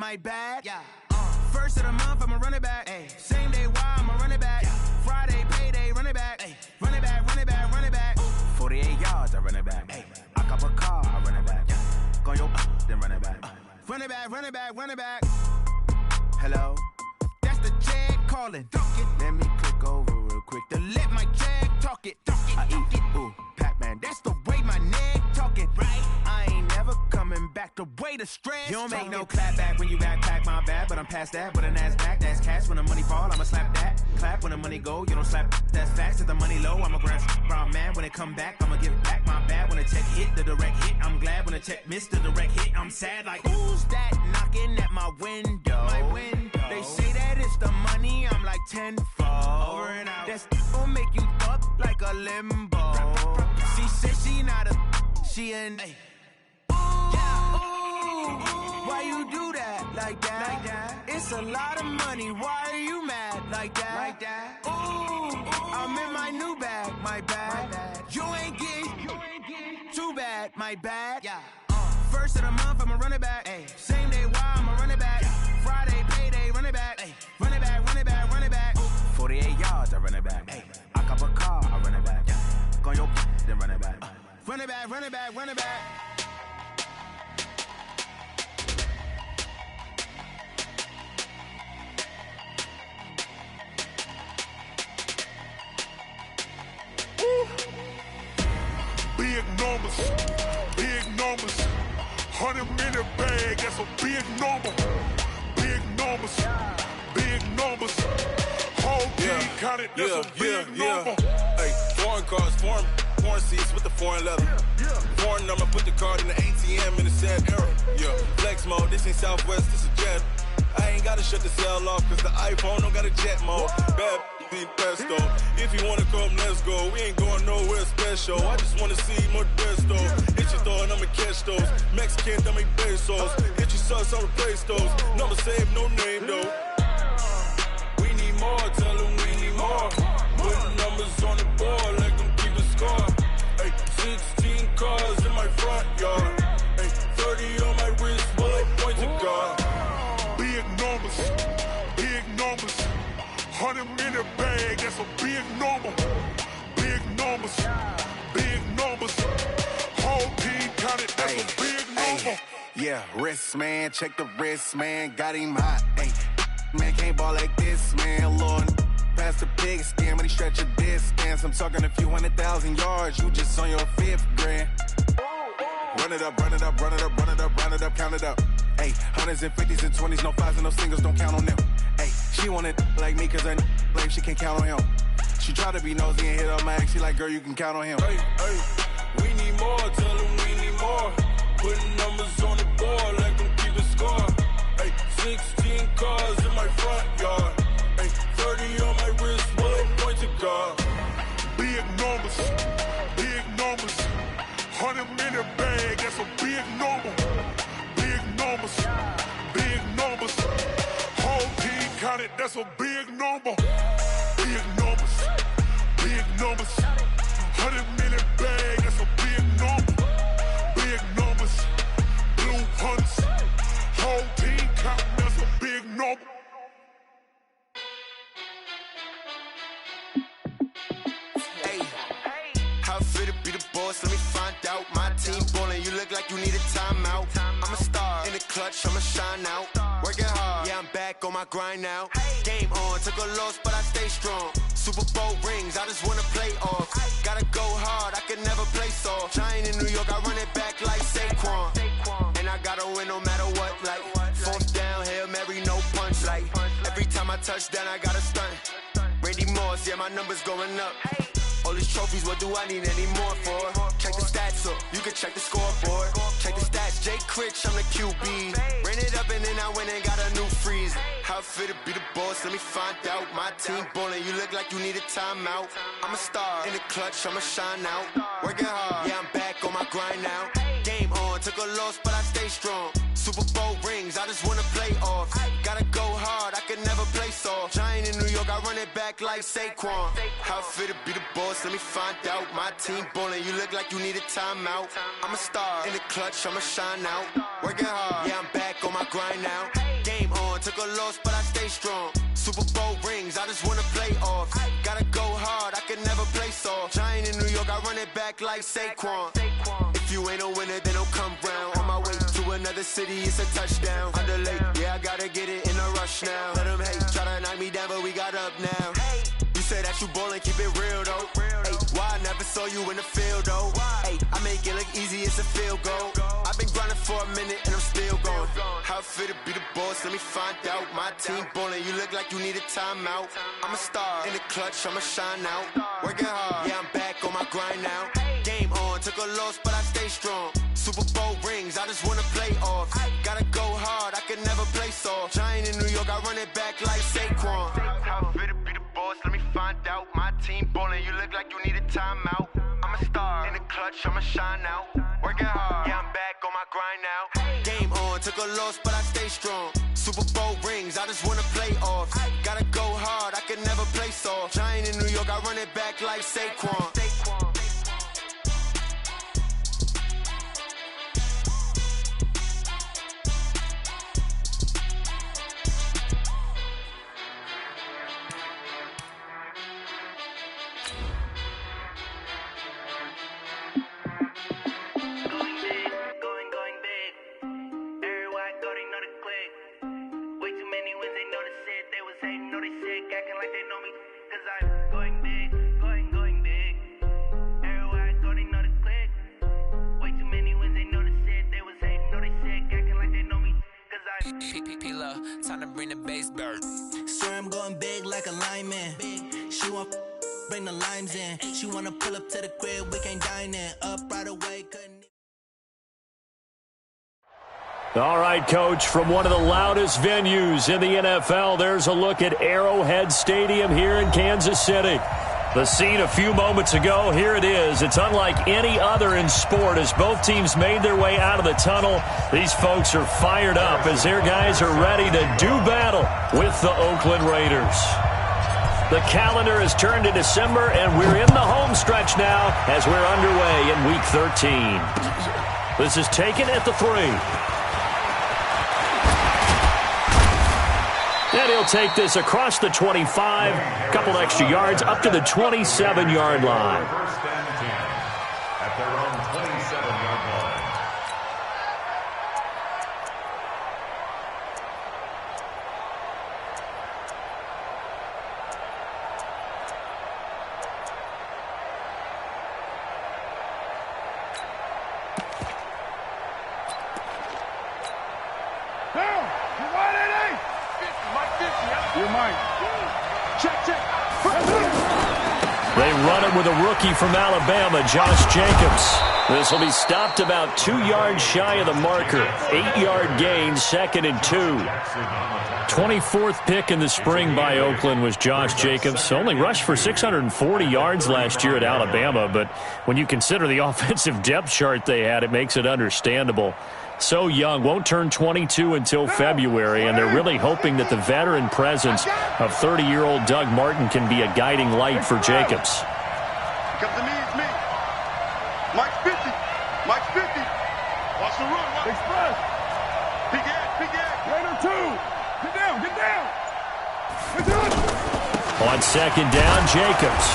my bad. Yeah. First of the month, I'ma run it back. Ay. Same day, why I'ma run it back. Yeah. Friday, payday, run it back. Ay. Run it back, run it back, run it back. 48 yards, I run it back. Ay. I cop a car, I run it back. Go your then run it back. Run it back, run it back, run it back. Hello? That's the Jag calling. Let me click over real quick to let my Jag talk it. I eat it, ooh, Pac-Man. That's the way my neck talking. Right? I ain't never coming back the way the stress. You don't make no clap back when you backpack, my bad. But I'm past that with an ass back. That's cash when the money fall, I'ma slap that. Clap when the money go, you don't slap. That's facts. If the money low, I'ma grab brown man. When it come back, I'ma give back my bad. When the check hit, the direct hit. I'm glad when the check missed the direct hit. I'm sad like, who's that knocking at my window? My window. They say that it's the money, I'm like tenfold. Over and out. That's gon' make you up like a limbo. She said she not a, she an. Ooh, yeah. Ooh, why you do that like that? Like that? It's a lot of money. Why are you mad like that? Like that? Ooh, I'm in my new bag, my bad. You ain't getting too bad, my bad. Yeah. First of the month, I'ma run it back. Ay. Same day, why I'ma run it back. Yeah. Friday, payday, run it back. Ay. Run it back, run it back, run it back. 48 yards, I run it back. Ay. I cop a car, I run it back. Yeah. Go your then run it back. Run it back, run it back, run it back. Big numbers, big numbers. 100-minute bag, that's a big number. Big numbers, big numbers. Whole team counted, that's a big number. Hey, foreign cars, foreign seats with the foreign leather. Foreign number, put the card in the ATM in the sad era. Yeah, flex mode, this ain't Southwest, this a jet. I ain't gotta shut the cell off, cause the iPhone don't got a jet mode. Bad be pesto. If you wanna come, let's go. We ain't going nowhere special. I just wanna see more pesto. Hit your thought, I'ma catch those. Mexican, dummy pesos. Hit your sus, I'll replace those. Number saved, no name though. We need more, tell them we need more. Putting numbers on the board like them keep a score. Ay, 16 cars in my front yard. Ay, 30 on my wrist, while I point to God. Big numbers, big numbers. 100-minute bag, that's a big number. Big numbers, big numbers. Whole team counted, that's a big number. Yeah, wrist man, check the wrist man, got him hot. Ay, man can't ball like this, man. Lord, past the pig skin, but he stretch a distance. I'm talking a few 100,000 yards, you just on your 5th grand. Run it up, run it up, run it up, run it up, run it up, count it up. Ay, 100s and 50s and 20s, no 5s and no singles, don't count on them. Ay, she want it like me, cause her like she can't count on him. She try to be nosy and hit up my ex, she like, girl, you can count on him. Hey, hey, we need more, tell them we need more. Putting numbers on the board like them keep a score. Hey, 16 cars in my front yard. Hey, 30 on my wrist, while I point to God. Big numbers, big numbers. 100-minute bag, that's a big number. Big numbers, big numbers. Whole team counted, that's a big number. Big numbers, big numbers. 100-minute bag, that's a big number. Big numbers, blue hunts. Whole team counting, that's a big number. How fit to be the boss? Let me find out. My team ballin', you look like you need a timeout. I'm a star in the clutch, I'ma shine out. Working hard, yeah, I'm back on my grind now. Game on, took a loss, but I stay strong. Super Bowl rings, I just wanna play off. Gotta go hard, I can never play soft. Giant in New York, I run it back like Saquon. And I gotta win no matter what, like 4th down, Hail Mary, no punch. Like every time I touch down, I gotta stunt. Randy Moss, yeah, my numbers going up. All these trophies, what do I need any more for? Check the stats up, you can check the scoreboard. Check the stats, Jake Critch, I'm the QB. Ran it up and then I went and got a new freeze. How fit to be the boss, let me find out. My team ballin', you look like you need a timeout. I'm a star in the clutch, I'ma shine out. Working hard, yeah, I'm back on my grind now. Game on, took a loss, but I stay strong. Super Bowl rings, I just wanna play off. Gotta go hard, I can never play soft. Giant in New York, I run it back like Saquon. How fit to be the boss, let me find out. My team ballin', you look like you need a timeout. I'm a star in the clutch, I'ma shine out. Working hard, yeah, I'm back on my grind now. Game on, took a loss, but I stay strong. Super Bowl rings, I just wanna play off. Gotta go hard, I can never play soft. Giant in New York, I run it back like Saquon. If you ain't a winner, then don't come round. On my way to another city, it's a touchdown. Underlay, yeah, I gotta get it in a rush now. Let them hate, try to knock me down, but we got up now. You say that you ballin', keep it real though. Hey, why I never saw you in the field though? Hey, I make it look easy, it's a field goal. I've been grinding for a minute and I'm still going. How it feel to be the boss, let me find out. My team ballin', you look like you need a timeout. I'm a star in the clutch, I'ma shine out. Working hard, yeah, I'm back on my grind now. Game on, took a loss, but I stay strong. Super Bowl rings, I just wanna play off. Gotta go hard, I can never play soft. Giant in New York, I run it back like Saquon. How it feel to be the boss, let me find out. My team ballin', you look like you need a timeout. I'm a star in the clutch, I'ma shine out. Working hard, yeah, I'm back on my grind now. Game on, took a loss, but I stay strong. Super Bowl rings, I just wanna play off. Gotta go hard, I can never play soft. Giant in New York, I run it back like Saquon. Time to bring the bass bird. Swear I'm going big like a lineman. She want bring the limes in. She wanna pull up to the crib, we can't dine in. Up right away, couldn't. All right, Coach, from one of the loudest venues in the NFL, there's a look at Arrowhead Stadium here in Kansas City. The scene a few moments ago, here it is. It's unlike any other in sport as both teams made their way out of the tunnel. These folks are fired up as their guys are ready to do battle with the Oakland Raiders. The calendar has turned to December, and we're in the home stretch now as we're underway in Week 13. This is taken at the 3. And he'll take this across the 25, a couple extra yards, up to the 27-yard line. First and 10 at their own 27-yard line. Down! You wide at 8! You might. Check. They run it with a rookie from Alabama, Josh Jacobs. This will be stopped about 2 yards shy of the marker. 8-yard gain, 2nd and 2. 24th pick in the spring by Oakland was Josh Jacobs. Only rushed for 640 yards last year at Alabama, but when you consider the offensive depth chart they had, it makes it understandable. So young, won't turn 22 until February, and they're really hoping that the veteran presence of 30-year-old Doug Martin can be a guiding light for Jacobs. Come to me, it's me. Mike's 50. Mike's 50. Watch the run. Express. Big ad. Raider 2. Get down. On 2nd down, Jacobs.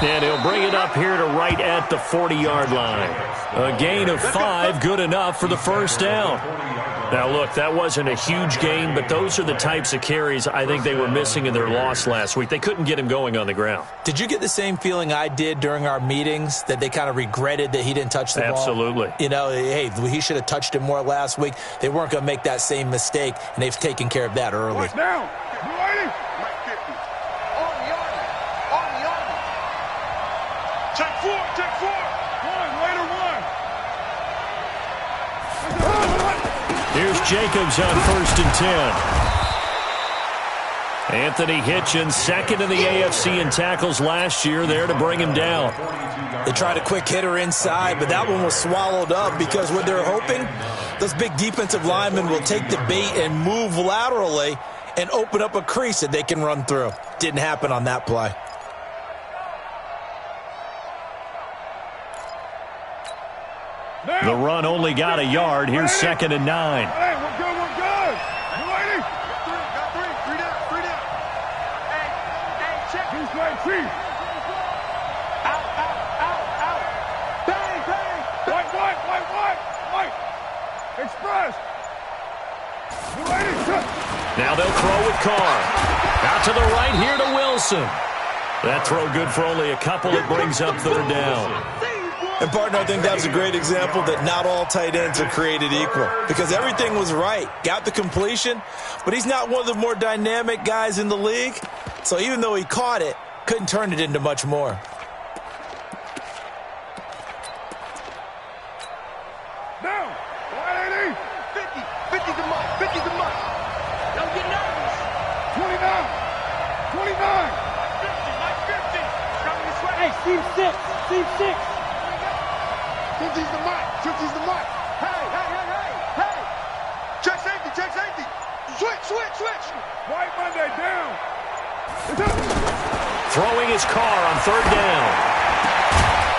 And he'll bring it up here to right at the 40-yard line. A gain of 5, good enough for the first down. Now, look, that wasn't a huge gain, but those are the types of carries I think they were missing in their loss last week. They couldn't get him going on the ground. Did you get the same feeling I did during our meetings, that they kind of regretted that he didn't touch the ball? Absolutely. You know, hey, he should have touched it more last week. They weren't going to make that same mistake, and they've taken care of that early. Watch down. You ready? Mike 50. On the army. Check 4. 1, Raider 1. Here's Jacobs on 1st and 10. Anthony Hitchens, 2nd in the AFC in tackles last year, there to bring him down. They tried a quick hitter inside, but that one was swallowed up because what they're hoping, those big defensive linemen will take the bait and move laterally and open up a crease that they can run through. Didn't happen on that play. The run only got a yard. Here's 2nd and 9. Hey, we're good. You ready? Now they'll throw with Carr. Out to the right here to Wilson. That throw good for only a couple. It brings up third down. And, partner, I think that was a great example that not all tight ends are created equal because everything was right. Got the completion, but he's not one of the more dynamic guys in the league. So even though he caught it, couldn't turn it into much more. Down. 180. 50. 50 the mark. 50 the mark. Don't get nervous. 29. 29. 50. Like 50. Coming this way. Hey, seam 6. Seam 6. 50's the mark. 50's the mark. Hey. Check safety. Check safety. Switch. White Monday down. Throwing his Carr on third down.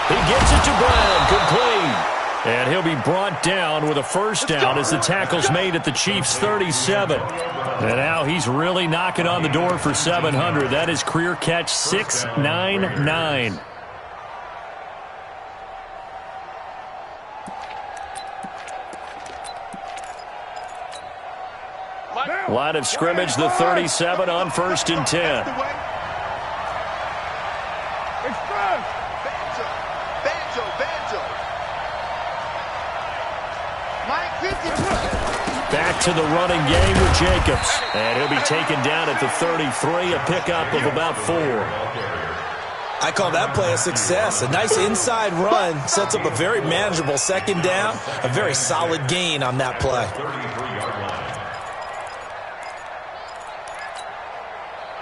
He gets it to Brown. Complete. And he'll be brought down with a first down as the tackle's made at the Chiefs' 37. And now he's really knocking on the door for 700. That is career catch 699. Line of scrimmage, the 37 on 1st and 10. Back to the running game with Jacobs. And he'll be taken down at the 33, a pickup of about 4. I call that play a success. A nice inside run sets up a very manageable second down. A very solid gain on that play.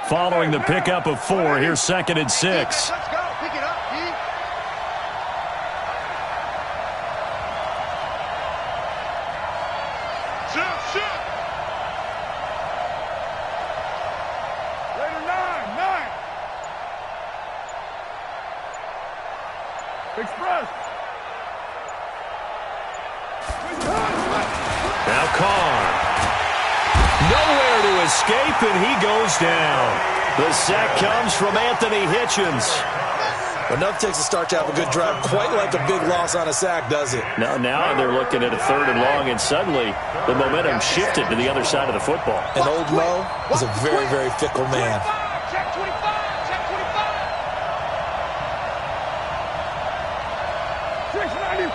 Following the pickup of 4, here's 2nd and 6. Let's go. Pick it up, D. Shoot. Later 9. Express. Now Carr. Nowhere to escape, and he goes down. The sack comes from Anthony Hitchens. But enough takes a start to have a good drive. Quite like a big loss on a sack, does it? Now they're looking at a 3rd and long, and suddenly the momentum shifted to the other side of the football. And old Mo is a very, very fickle man. Check 25. Check 25. 694.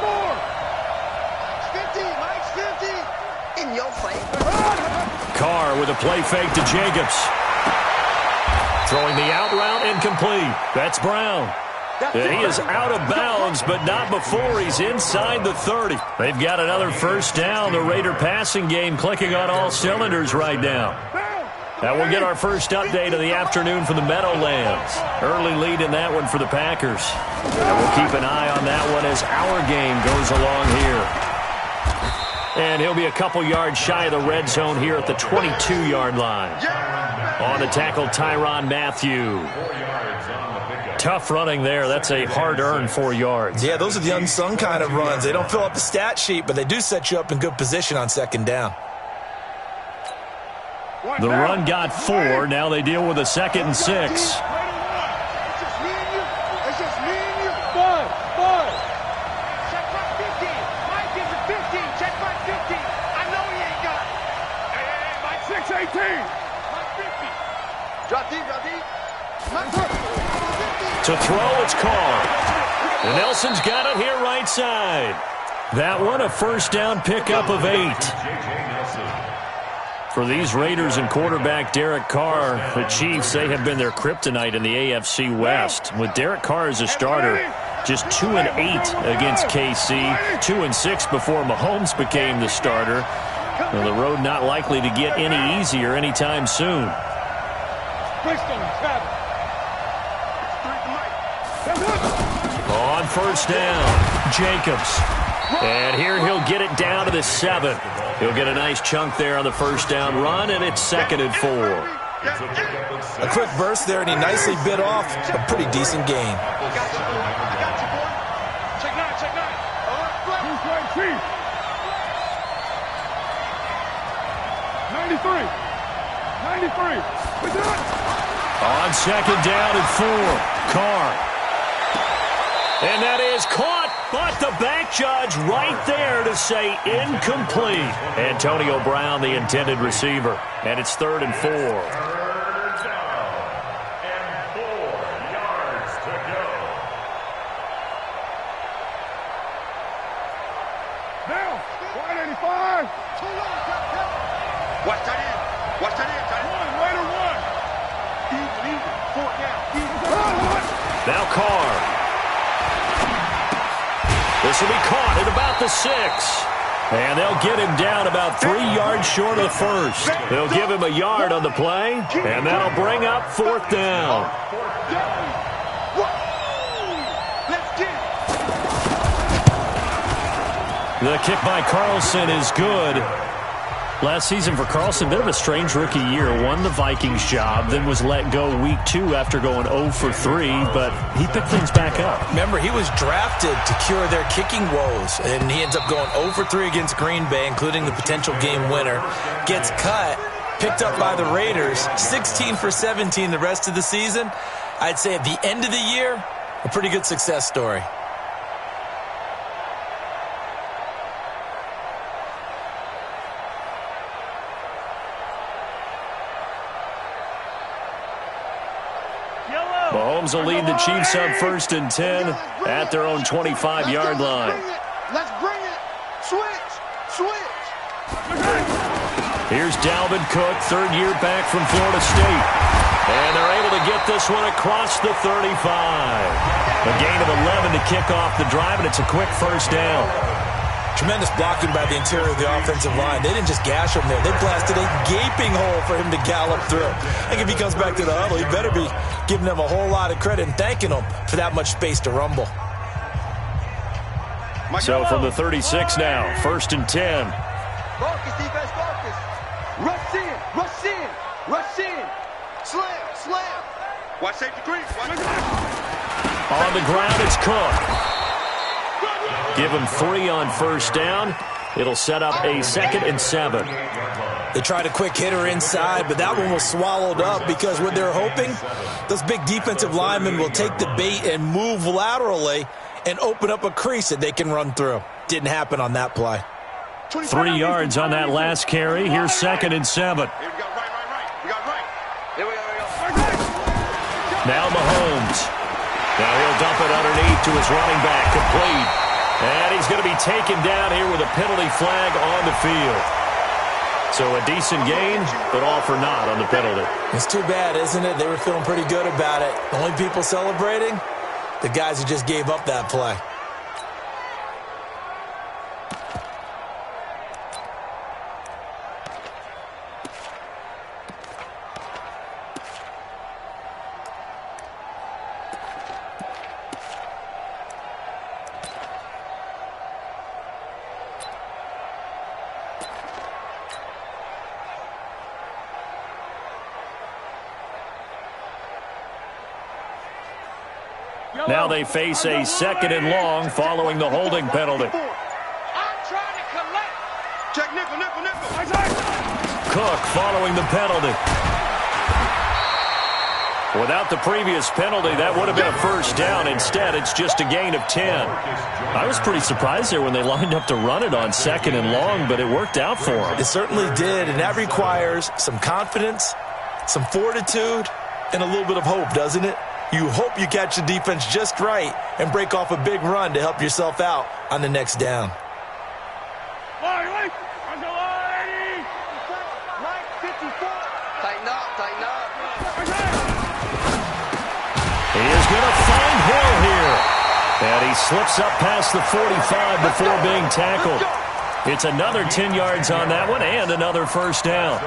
50. Mike's 50. In your face. Carr with a play fake to Jacobs. Throwing the out route incomplete. That's Brown. And he is out of bounds, but not before he's inside the 30. They've got another first down. The Raider passing game clicking on all cylinders right now. Now we'll get our first update of the afternoon from the Meadowlands. Early lead in that one for the Packers. And we'll keep an eye on that one as our game goes along here. And he'll be a couple yards shy of the red zone here at the 22-yard line. On the tackle, Tyrann Mathieu. Tough running there. That's a hard-earned 4 yards. Yeah, those are the unsung kind of runs. They don't fill up the stat sheet, but they do set you up in good position on second down. The run got 4. Now they deal with a 2nd and 6. It's just me and you. It's just me and you. Five. Check my 50. Mike gives it 50. Check my 50. I know he ain't got it. Hey, Mike. 618. Mike 50. Drop deep. Mike 50. To throw, it's Carr. And Nelson's got it here right side. That one, a first down pickup of 8. For these Raiders and quarterback Derek Carr, the Chiefs, they have been their kryptonite in the AFC West. With Derek Carr as a starter, just 2-8 against KC, 2-6 before Mahomes became the starter. Well, the road not likely to get any easier anytime soon. On first down, Jacobs. And here he'll get it down to the 7. He'll get a nice chunk there on the first down run, and it's 2nd and 4. A quick burst there, and he nicely bit off a pretty decent gain. I got you, boy. Check 9. Who's right, Chief? 93. We done. On second down and 4, Carr. And that is caught But the back judge right there to say incomplete. Antonio Brown, the intended receiver. And it's 3rd and 4. Third down and 4 yards to go. Now, 185. Watch that in. Watch that in. One, later one. Even. 4 down. Now Carr. This will be caught at about the 6. And they'll get him down about 3 yards short of the first. They'll give him a yard on the play, and that'll bring up 4th down. The kick by Carlson is good. Last season for Carlson, bit of a strange rookie year. Won the Vikings job, then was let go week 2 after going 0 for 3, but he picked things back up. Remember, he was drafted to cure their kicking woes, and he ends up going 0 for 3 against Green Bay, including the potential game winner. Gets cut, picked up by the Raiders, 16 for 17 the rest of the season. I'd say at the end of the year, a pretty good success story. Mahomes will lead the Chiefs up 1st and 10 at their own 25-yard line. Let's bring it. Switch. Here's Dalvin Cook, 3rd year back from Florida State. And they're able to get this one across the 35. A gain of 11 to kick off the drive, and it's a quick 1st down. Tremendous blocking by the interior of the offensive line. They didn't just gash him there. They blasted a gaping hole for him to gallop through. I think if he comes back to the huddle, he better be giving them a whole lot of credit and thanking them for that much space to rumble. So from the 36 now, 1st and 10. Focus, defense, focus. Rush in. Slam. Watch safety creep. On the ground, it's Cook. Give him 3 on 1st down. It'll set up a 2nd and 7. They tried a quick hitter inside, but that one was swallowed up because what they're hoping, those big defensive linemen will take the bait and move laterally and open up a crease that they can run through. Didn't happen on that play. 3 yards on that last carry. Here's 2nd and 7. Here we go, right. We got right. Here we go. Now Mahomes. Now he'll dump it underneath to his running back, complete. And he's going to be taken down here with a penalty flag on the field. So a decent gain, but all for naught on the penalty. It's too bad, isn't it? They were feeling pretty good about it. The only people celebrating, the guys who just gave up that play. Now they face a 2nd and long following the holding penalty. I'm trying to collect. Check nickel. Cook following the penalty. Without the previous penalty, that would have been a 1st down. Instead, it's just a gain of 10. I was pretty surprised there when they lined up to run it on 2nd and long, but it worked out for them. It certainly did, and that requires some confidence, some fortitude, and a little bit of hope, doesn't it? You hope you catch the defense just right and break off a big run to help yourself out on the next down. Right, 54. Tighten up. He is going to find Hill here. And he slips up past the 45 before being tackled. It's another 10 yards on that one and another 1st down.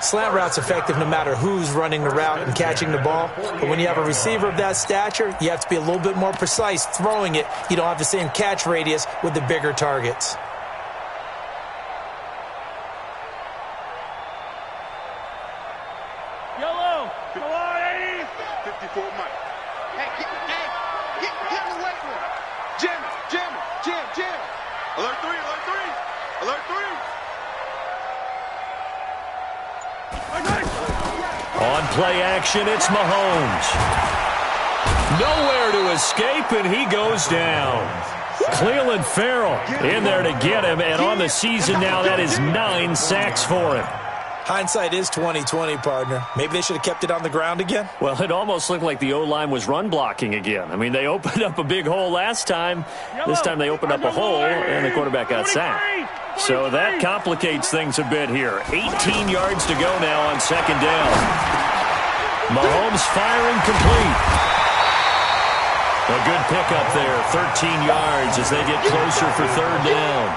Slant route's effective no matter who's running the route and catching the ball. But when you have a receiver of that stature, you have to be a little bit more precise throwing it. You don't have the same catch radius with the bigger targets. Yellow. Come on, 80. 54 Mike. Hey, get in the weight room. Jam. Alert 3. On play action, it's Mahomes. Nowhere to escape, and he goes down. Cleveland Farrell in there to get him, and on the season now, that is 9 sacks for him. Hindsight is 20/20, partner. Maybe they should have kept it on the ground again. Well, it almost looked like the O-line was run blocking again. I mean, they opened up a big hole last time. This time they opened up a hole, and the quarterback got sacked. So that complicates things a bit here. 18 yards to go now on second down. Mahomes firing complete. A good pickup there, 13 yards as they get closer for third down.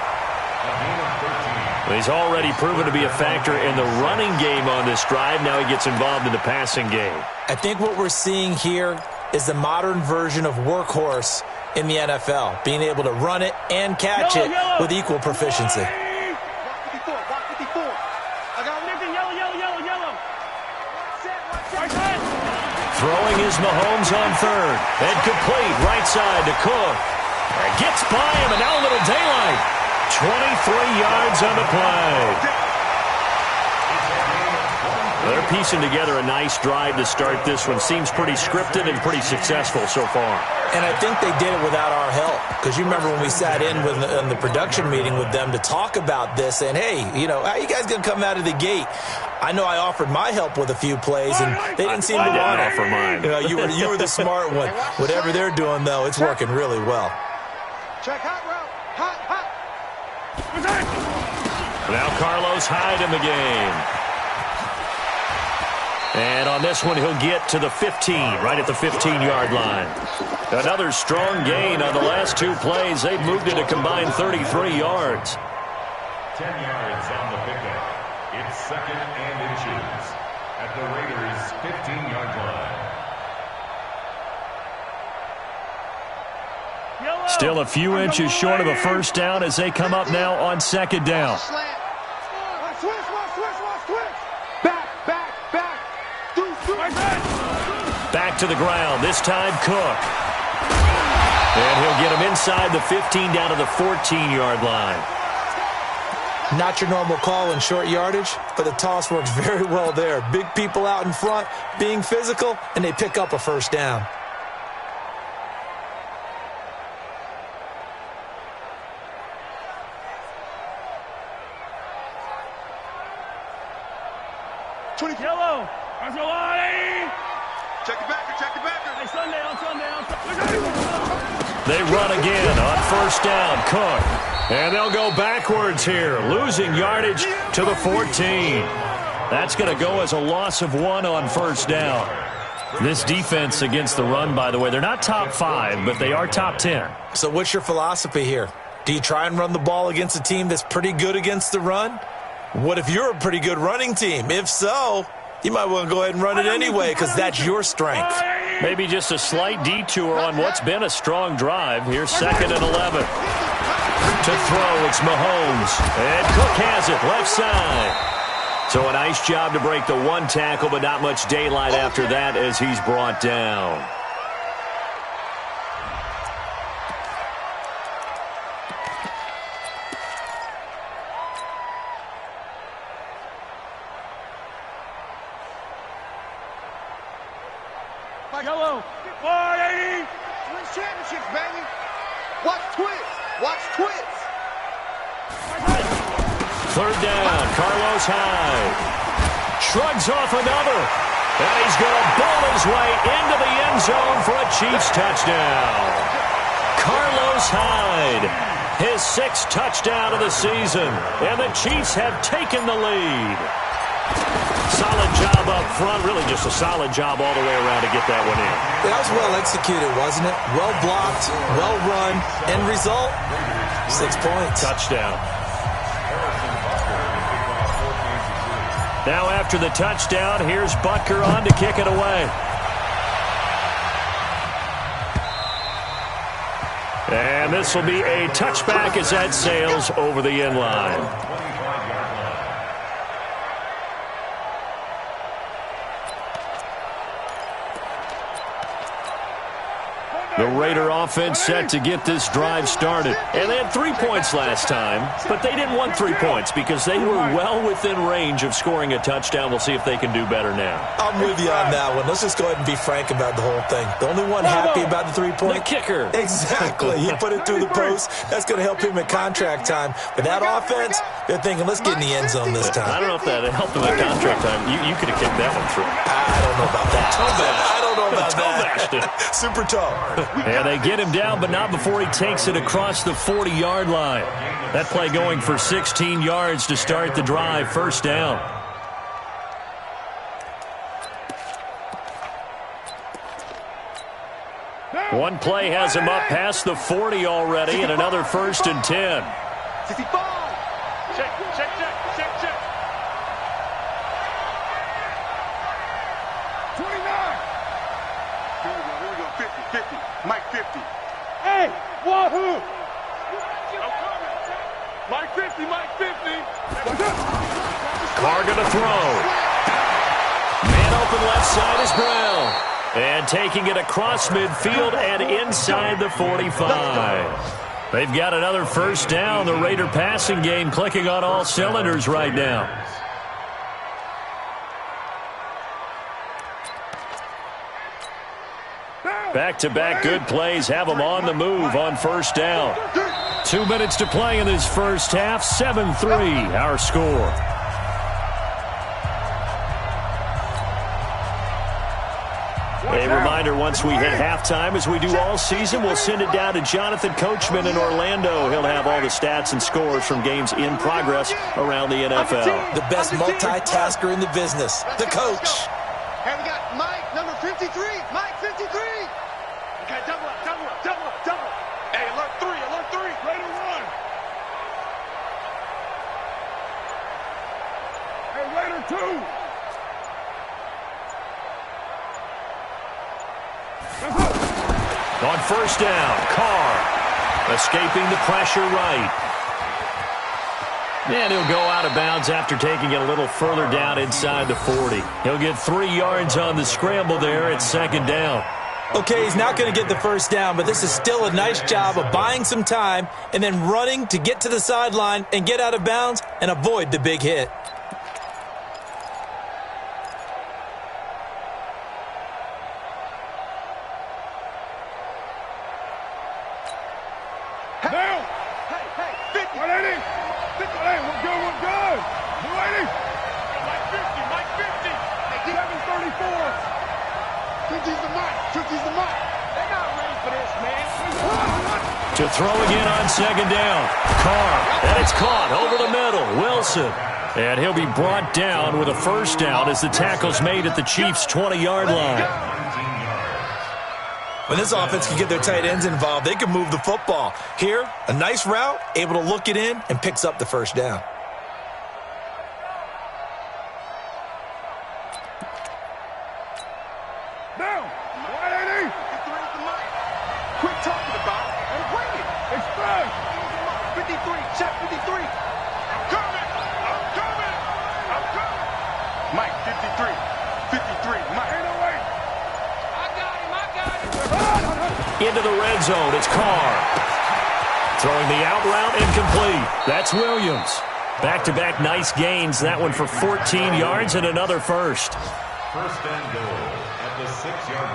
He's already proven to be a factor in the running game on this drive. Now he gets involved in the passing game. I think what we're seeing here is the modern version of workhorse in the NFL, being able to run it and catch it with equal proficiency. Throwing is Mahomes on third. And complete, right side to Cook. Gets by him, and now a little daylight. 23 yards on the play. They're piecing together a nice drive to start this one. Seems pretty scripted and pretty successful so far. And I think they did it without our help. Because you remember when we sat in the production meeting with them to talk about this, and hey, you know, how you guys going to come out of the gate? I know I offered my help with a few plays, and they didn't seem to want it. I didn't offer mine. You know, you were the smart one. Whatever they're doing, though, it's working really well. Check hot route. Hot. Now Carlos Hyde in the game. And on this one, he'll get to the 15, right at the 15-yard line. Another strong gain on the last two plays. They've moved it a combined 33 yards. 10 yards on the pickup. It's second and inches at the Raiders' 15-yard line. Still a few inches short of a first down as they come up now on second down. Back to the ground, this time Cook. And he'll get him inside the 15 down to the 14-yard line. Not your normal call in short yardage, but the toss works very well there. Big people out in front, being physical, and they pick up a first down. Yellow. Check the backer. Hey, Sunday. They run again on first down, Cook. And they'll go backwards here, losing yardage to the 14. That's going to go as a loss of 1 on first down. This defense against the run, by the way, they're not top 5, but they are top 10. So what's your philosophy here? Do you try and run the ball against a team that's pretty good against the run? What if you're a pretty good running team? If so, you might want to go ahead and run it anyway because that's your strength. Maybe just a slight detour on what's been a strong drive. Here's second and 11. To throw, it's Mahomes. And Cook has it, left side. So a nice job to break the one tackle, but not much daylight after that as he's brought down. Yellow. 180. Win championships, baby. Watch twits. Third down, Carlos Hyde. Shrugs off another. And he's going to bowl his way into the end zone for a Chiefs touchdown. Carlos Hyde, his 6th touchdown of the season. And the Chiefs have taken the lead. Solid job up front. Really just a solid job all the way around to get that one in. That was well executed, wasn't it? Well blocked, well run. End result, 6 points. Touchdown. Now after the touchdown, here's Butker on to kick it away. And this will be a touchback as that sails over the end line. The Raider offense set to get this drive started. And they had 3 points last time, but they didn't want 3 points because they were well within range of scoring a touchdown. We'll see if they can do better now. I'm with you on that one. Let's just go ahead and be frank about the whole thing. The only one happy about the 3-point. The kicker. Exactly. He put it through the post. That's going to help him at contract time. But that offense, they're thinking, let's get in the end zone this time. I don't know if that helped him at contract time. You could have kicked that one through. I don't know about that. I don't know about that. Super tall. And they get him down, but not before he takes it across the 40-yard line. That play going for 16 yards to start the drive. First down. One play has him up past the 40 already, and another 1st and 10. 65. Check. 29. Here we go. 50. Mike 50. Hey, wahoo! Mike 50. Carr going to throw. Man open left side is Brown. And taking it across midfield and inside the 45. They've got another first down. The Raider passing game clicking on all cylinders right now. Back-to-back good plays have them on the move on first down. 2 minutes to play in this first half. 7-3 our score. A reminder, once we hit halftime, as we do all season, we'll send it down to Jonathan Coachman in Orlando. He'll have all the stats and scores from games in progress around the NFL. The best multitasker in the business, the coach. And we got Mike, number 53. Mike 53. Okay, double up. Hey, alert 3. Raider 1. Hey, Raider 2. On first down, Carr escaping the pressure right. And he'll go out of bounds after taking it a little further down inside the 40. He'll get 3 yards on the scramble there at 2nd down. Okay, he's not going to get the first down, but this is still a nice job of buying some time and then running to get to the sideline and get out of bounds and avoid the big hit. To throw again on 2nd down. Carr, and it's caught over the middle. Wilson. And he'll be brought down with a first down as the tackle's made at the Chiefs' 20-yard line. When this offense can get their tight ends involved, they can move the football. Here, a nice route, able to look it in, and picks up the first down. Into the red zone, it's Carr. Throwing the out route incomplete. That's Williams. Back-to-back nice gains. That one for 14 yards and another first. First and goal at the 6-yard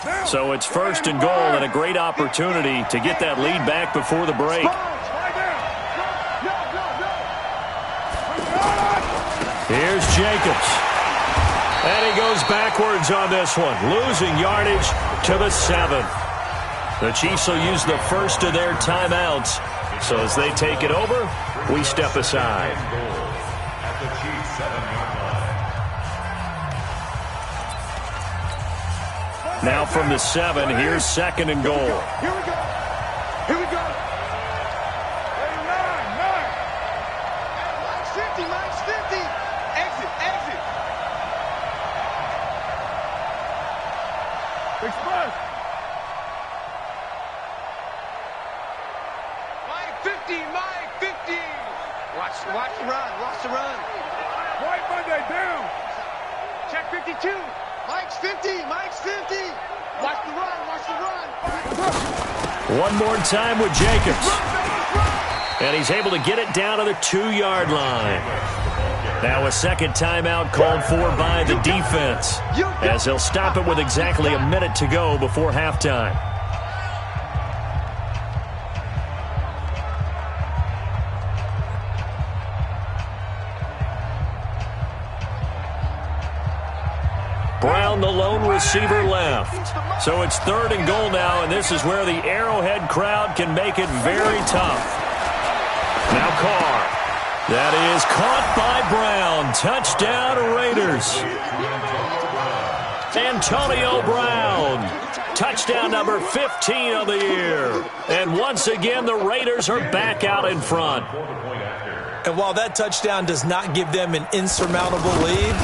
line. So it's first and goal and a great opportunity to get that lead back before the break. Here's Jacobs. And he goes backwards on this one, losing yardage to the 7. The Chiefs will use the first of their timeouts. So as they take it over, we step aside. At the Chiefs' 7-yard line. Now from the 7, here's 2nd and goal. Here we go. Mike's 50. Exit. Express. Mike 50. Watch the run. White Monday down. Check 52. Mike's 50. Mike's 50. Watch the run. Watch the run. One more time with Jacobs. And he's able to get it down to the 2-yard line. Now a second timeout called for by the defense, as they'll stop it with exactly a minute to go before halftime. Brown, the lone receiver, left. So it's 3rd and goal now, and this is where the Arrowhead crowd can make it very tough. Now Carr. That is caught by Brown. Touchdown, Raiders. Antonio Brown. Touchdown number 15 of the year. And once again, the Raiders are back out in front. And while that touchdown does not give them an insurmountable lead,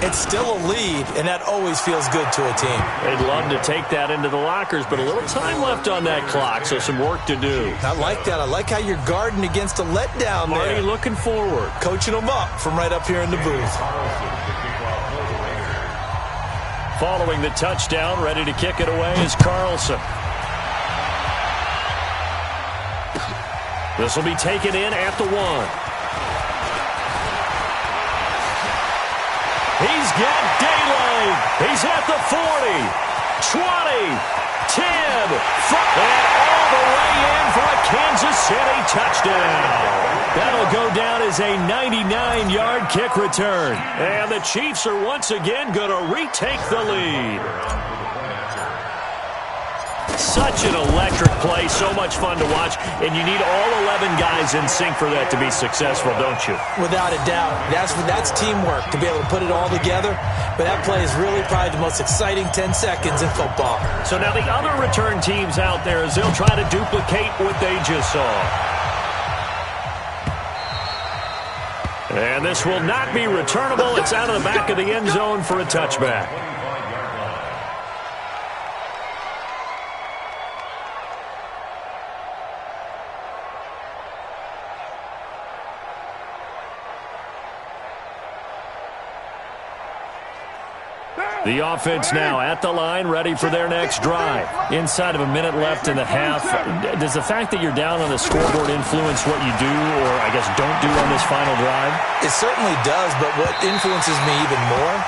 it's still a lead, and that always feels good to a team. They'd love to take that into the lockers, but a little time left on that clock, so some work to do. I like that. I like how you're guarding against a letdown there. Marty looking forward. Coaching them up from right up here in the booth. Following the touchdown, ready to kick it away is Carlson. This will be taken in at the 1. He's got daylight. He's at the 40, 20, 10, 5, and all the way in for a Kansas City touchdown. That'll go down as a 99-yard kick return. And the Chiefs are once again going to retake the lead. Such an electric play, so much fun to watch, and you need all 11 guys in sync for that to be successful, don't you? Without a doubt. That's teamwork, to be able to put it all together. But that play is really probably the most exciting 10 seconds in football. So now the other return teams out there, as they'll try to duplicate what they just saw. And this will not be returnable. It's out of the back of the end zone for a touchback. The offense now at the line, ready for their next drive. Inside of a minute left in the half, does the fact that you're down on the scoreboard influence what you do, or I guess don't do on this final drive? It certainly does, but what influences me even more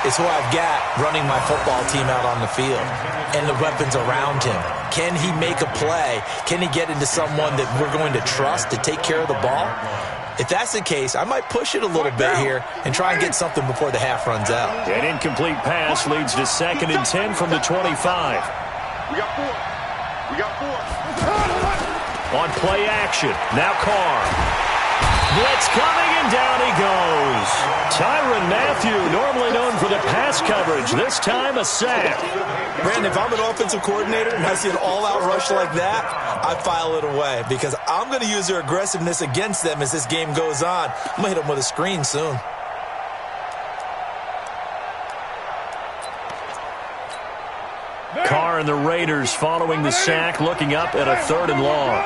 is who I've got running my football team out on the field and the weapons around him. Can he make a play? Can he get into someone that we're going to trust to take care of the ball? If that's the case, I might push it a little bit here and try and get something before the half runs out. An incomplete pass leads to 2nd and 10 from the 25. We got 4. We got 4. On play action, now Carr. Blitz coming, and down he goes. Tyrann Mathieu, normally known for the pass coverage, this time a sack. Brandon, if I'm an offensive coordinator and I see an all-out rush like that, I file it away because I'm going to use their aggressiveness against them as this game goes on. I'm going to hit them with a screen soon. Carr and the Raiders following the sack, looking up at a 3rd and long.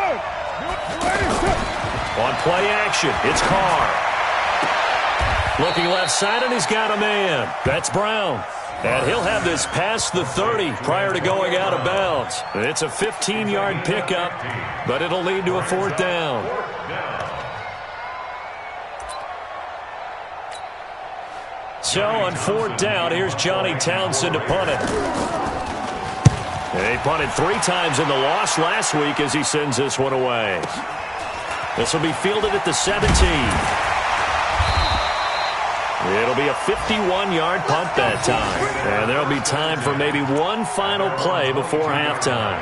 On play action, it's Carr. Looking left side, and he's got a man. That's Brown. And he'll have this past the 30 prior to going out of bounds. It's a 15-yard pickup, but it'll lead to a 4th down. So on 4th down, here's Johnny Townsend to punt it. They punted 3 times in the loss last week as he sends this one away. This will be fielded at the 17. It'll be a 51-yard punt that time. And there'll be time for maybe one final play before halftime.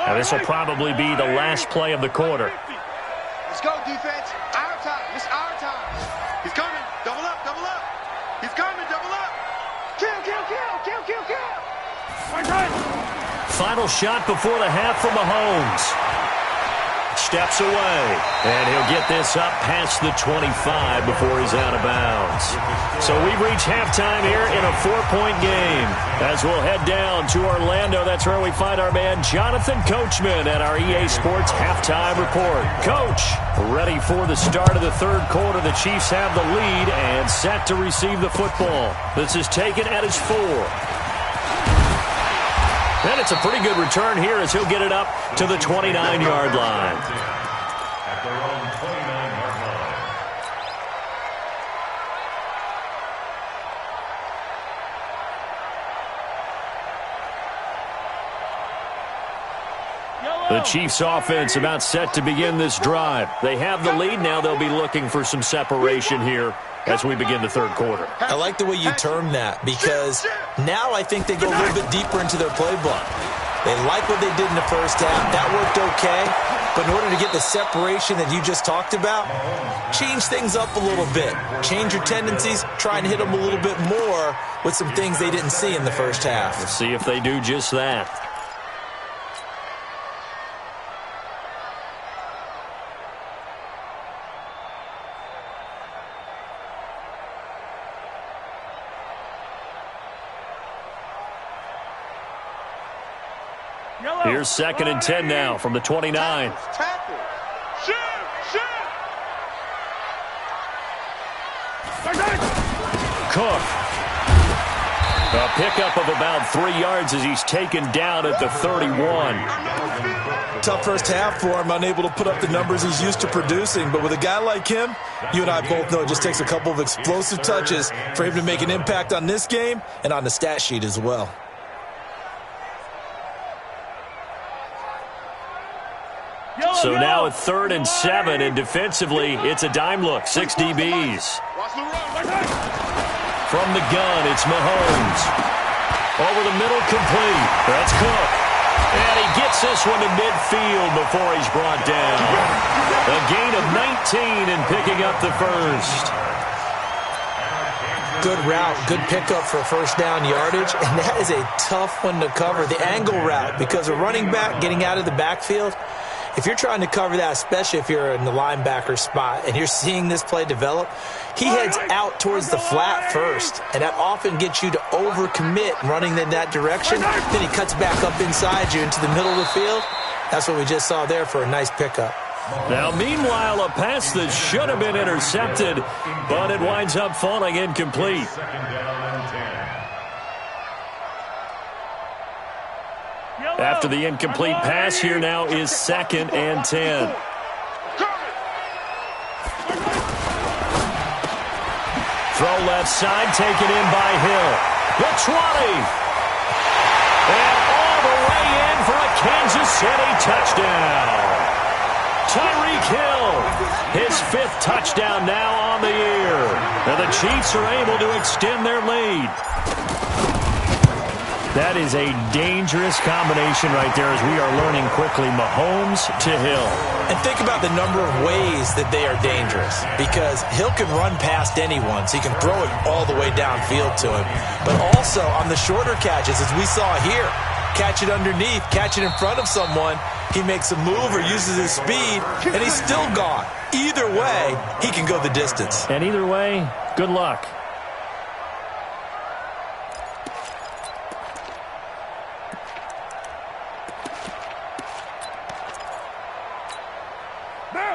Now this will probably be the last play of the quarter. Let's go, defense. Our time. It's our time. He's coming. Double up, double up. He's coming, double up. Kill, kill, kill, kill, kill, kill. Right. Final shot before the half from Mahomes. steps away. And he'll get this up past the 25 before he's out of bounds. So we've reached halftime here in a 4-point game. As we'll head down to Orlando, that's where we find our man Jonathan Coachman at our EA Sports Halftime Report. Coach, ready for the start of the third quarter. The Chiefs have the lead and set to receive the football. This is taken at his 4. And it's a pretty good return here as he'll get it up to the 29-yard line. At their own 29-yard line. The Chiefs offense about set to begin this drive. They have the lead. Now they'll be looking for some separation here as we begin the third quarter. I like the way you term that because now I think they go a little bit deeper into their playbook. They like what they did in the first half. That worked okay. But in order to get the separation that you just talked about, change things up a little bit. Change your tendencies. Try and hit them a little bit more with some things they didn't see in the first half. Let's see if they do just that. Here's 2nd and 10 now from the 29. Tackle. Shoot. Cook. A pickup of about 3 yards as he's taken down at the 31. Tough first half for him, unable to put up the numbers he's used to producing. But with a guy like him, you and I both know it just takes a couple of explosive touches for him to make an impact on this game and on the stat sheet as well. So now at 3rd and 7, and defensively, it's a dime look, 6 DBs. From the gun, it's Mahomes. Over the middle, complete. That's Cook. And he gets this one to midfield before he's brought down. A gain of 19 and picking up the first. Good route, good pickup for first down yardage, and that is a tough one to cover, the angle route, because a running back getting out of the backfield, if you're trying to cover that, especially if you're in the linebacker spot and you're seeing this play develop, he heads out towards the flat first, and that often gets you to overcommit running in that direction. Then he cuts back up inside you into the middle of the field. That's what we just saw there for a nice pickup. Now, meanwhile, a pass that should have been intercepted, but it winds up falling incomplete. After the incomplete pass, here now is 2nd and 10. Throw left side, taken in by Hill. The 20. And all the way in for a Kansas City touchdown. Tyreek Hill, his 5th touchdown now on the year. And the Chiefs are able to extend their lead. That is a dangerous combination right there as we are learning quickly. Mahomes to Hill. And think about the number of ways that they are dangerous, because Hill can run past anyone, so he can throw it all the way downfield to him. But also on the shorter catches, as we saw here, catch it underneath, catch it in front of someone, he makes a move or uses his speed, and he's still gone. Either way, he can go the distance. And either way, good luck.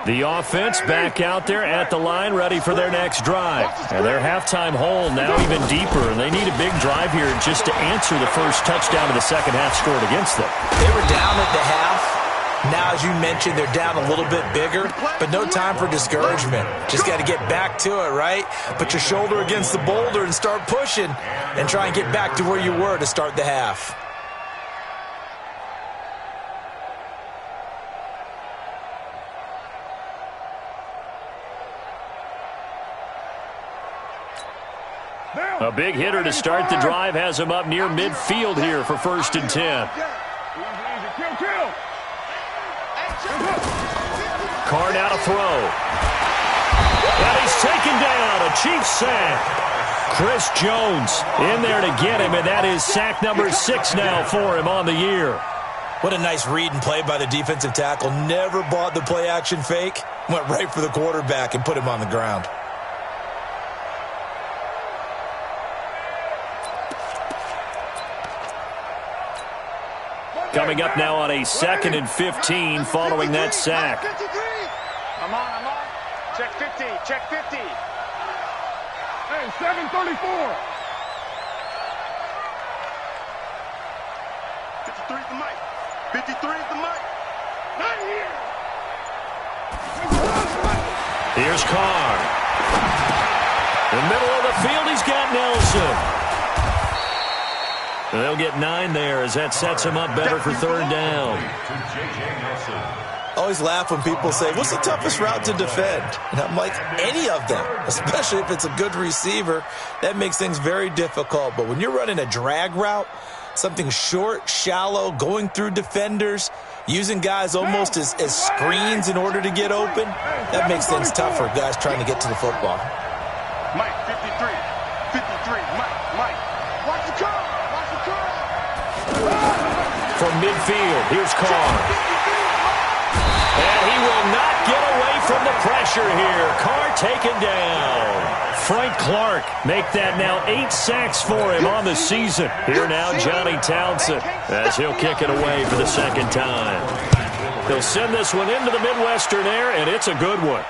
The offense back out there at the line, ready for their next drive. And their halftime hole now even deeper, and they need a big drive here just to answer the first touchdown of the second half scored against them. They were down at the half. Now, as you mentioned, they're down a little bit bigger, but no time for discouragement. Just got to get back to it, right? Put your shoulder against the boulder and start pushing and try and get back to where you were to start the half. A big hitter to start the drive has him up near midfield here for 1st and 10. Carr now to throw. And he's taken down. A Chiefs sack. Chris Jones in there to get him, and that is sack number 6 now for him on the year. What a nice read and play by the defensive tackle. Never bought the play-action fake. Went right for the quarterback and put him on the ground. Coming up now on a 2nd and 15 following that sack. I'm on. Check 50. Hey, 734. 53 is the mic. 53 is the mic. Not here. Here's Carr. In the middle of the field, he's got Nelson. And they'll get 9 there as that sets him up better for 3rd down. Always laugh when people say, what's the toughest route to defend? And I'm like, any of them, especially if it's a good receiver. That makes things very difficult. But when you're running a drag route, something short, shallow, going through defenders, using guys almost as screens in order to get open, that makes things tough for guys trying to get to the football. Mike, 53. Mike. Watch the curve. From midfield, here's Carr. And he will not get away from the pressure here. Carr taken down. Frank Clark make that now 8 sacks for him on the season. Here now Johnny Townsend as he'll kick it away for the 2nd time. He'll send this one into the Midwestern air, and it's a good one.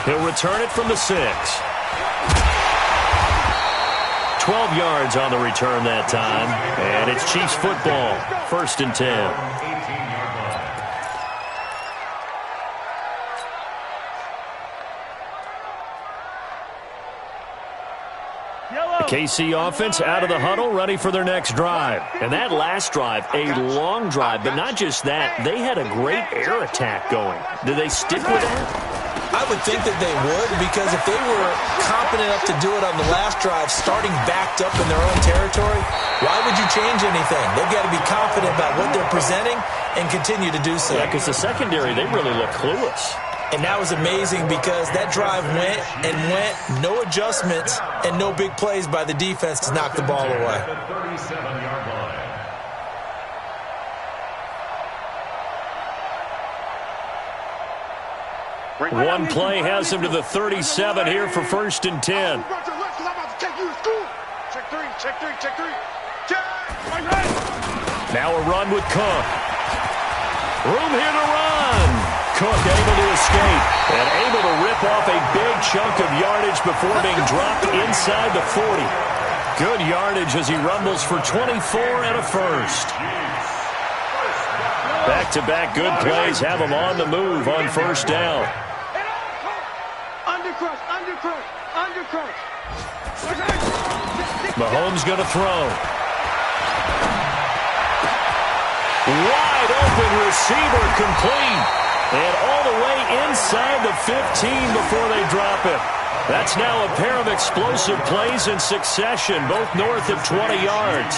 He'll return it from the 6. 12 yards on the return that time, and it's Chiefs football, 1st and 10. The KC offense out of the huddle, ready for their next drive. And that last drive, a long drive, but not just that, they had a great air attack going. Do they stick with that? I would think that they would, because if they were confident enough to do it on the last drive, starting backed up in their own territory, why would you change anything? They've got to be confident about what they're presenting and continue to do so. Yeah, because the secondary, they really look clueless. And that was amazing because that drive went, no adjustments, and no big plays by the defense to knock the ball away. The 37-yard line. One play has him to the 37 here for 1st and 10. Check three. Now a run with Cook. Room here to run. Cook able to escape and able to rip off a big chunk of yardage before being dropped inside the 40. Good yardage as he rumbles for 24 and a 1st. Back-to-back good plays have him on the move on 1st down. Undercrush. Mahomes going to throw. Wide open receiver complete. And all the way inside the 15 before they drop it. That's now a pair of explosive plays in succession, both north of 20 yards.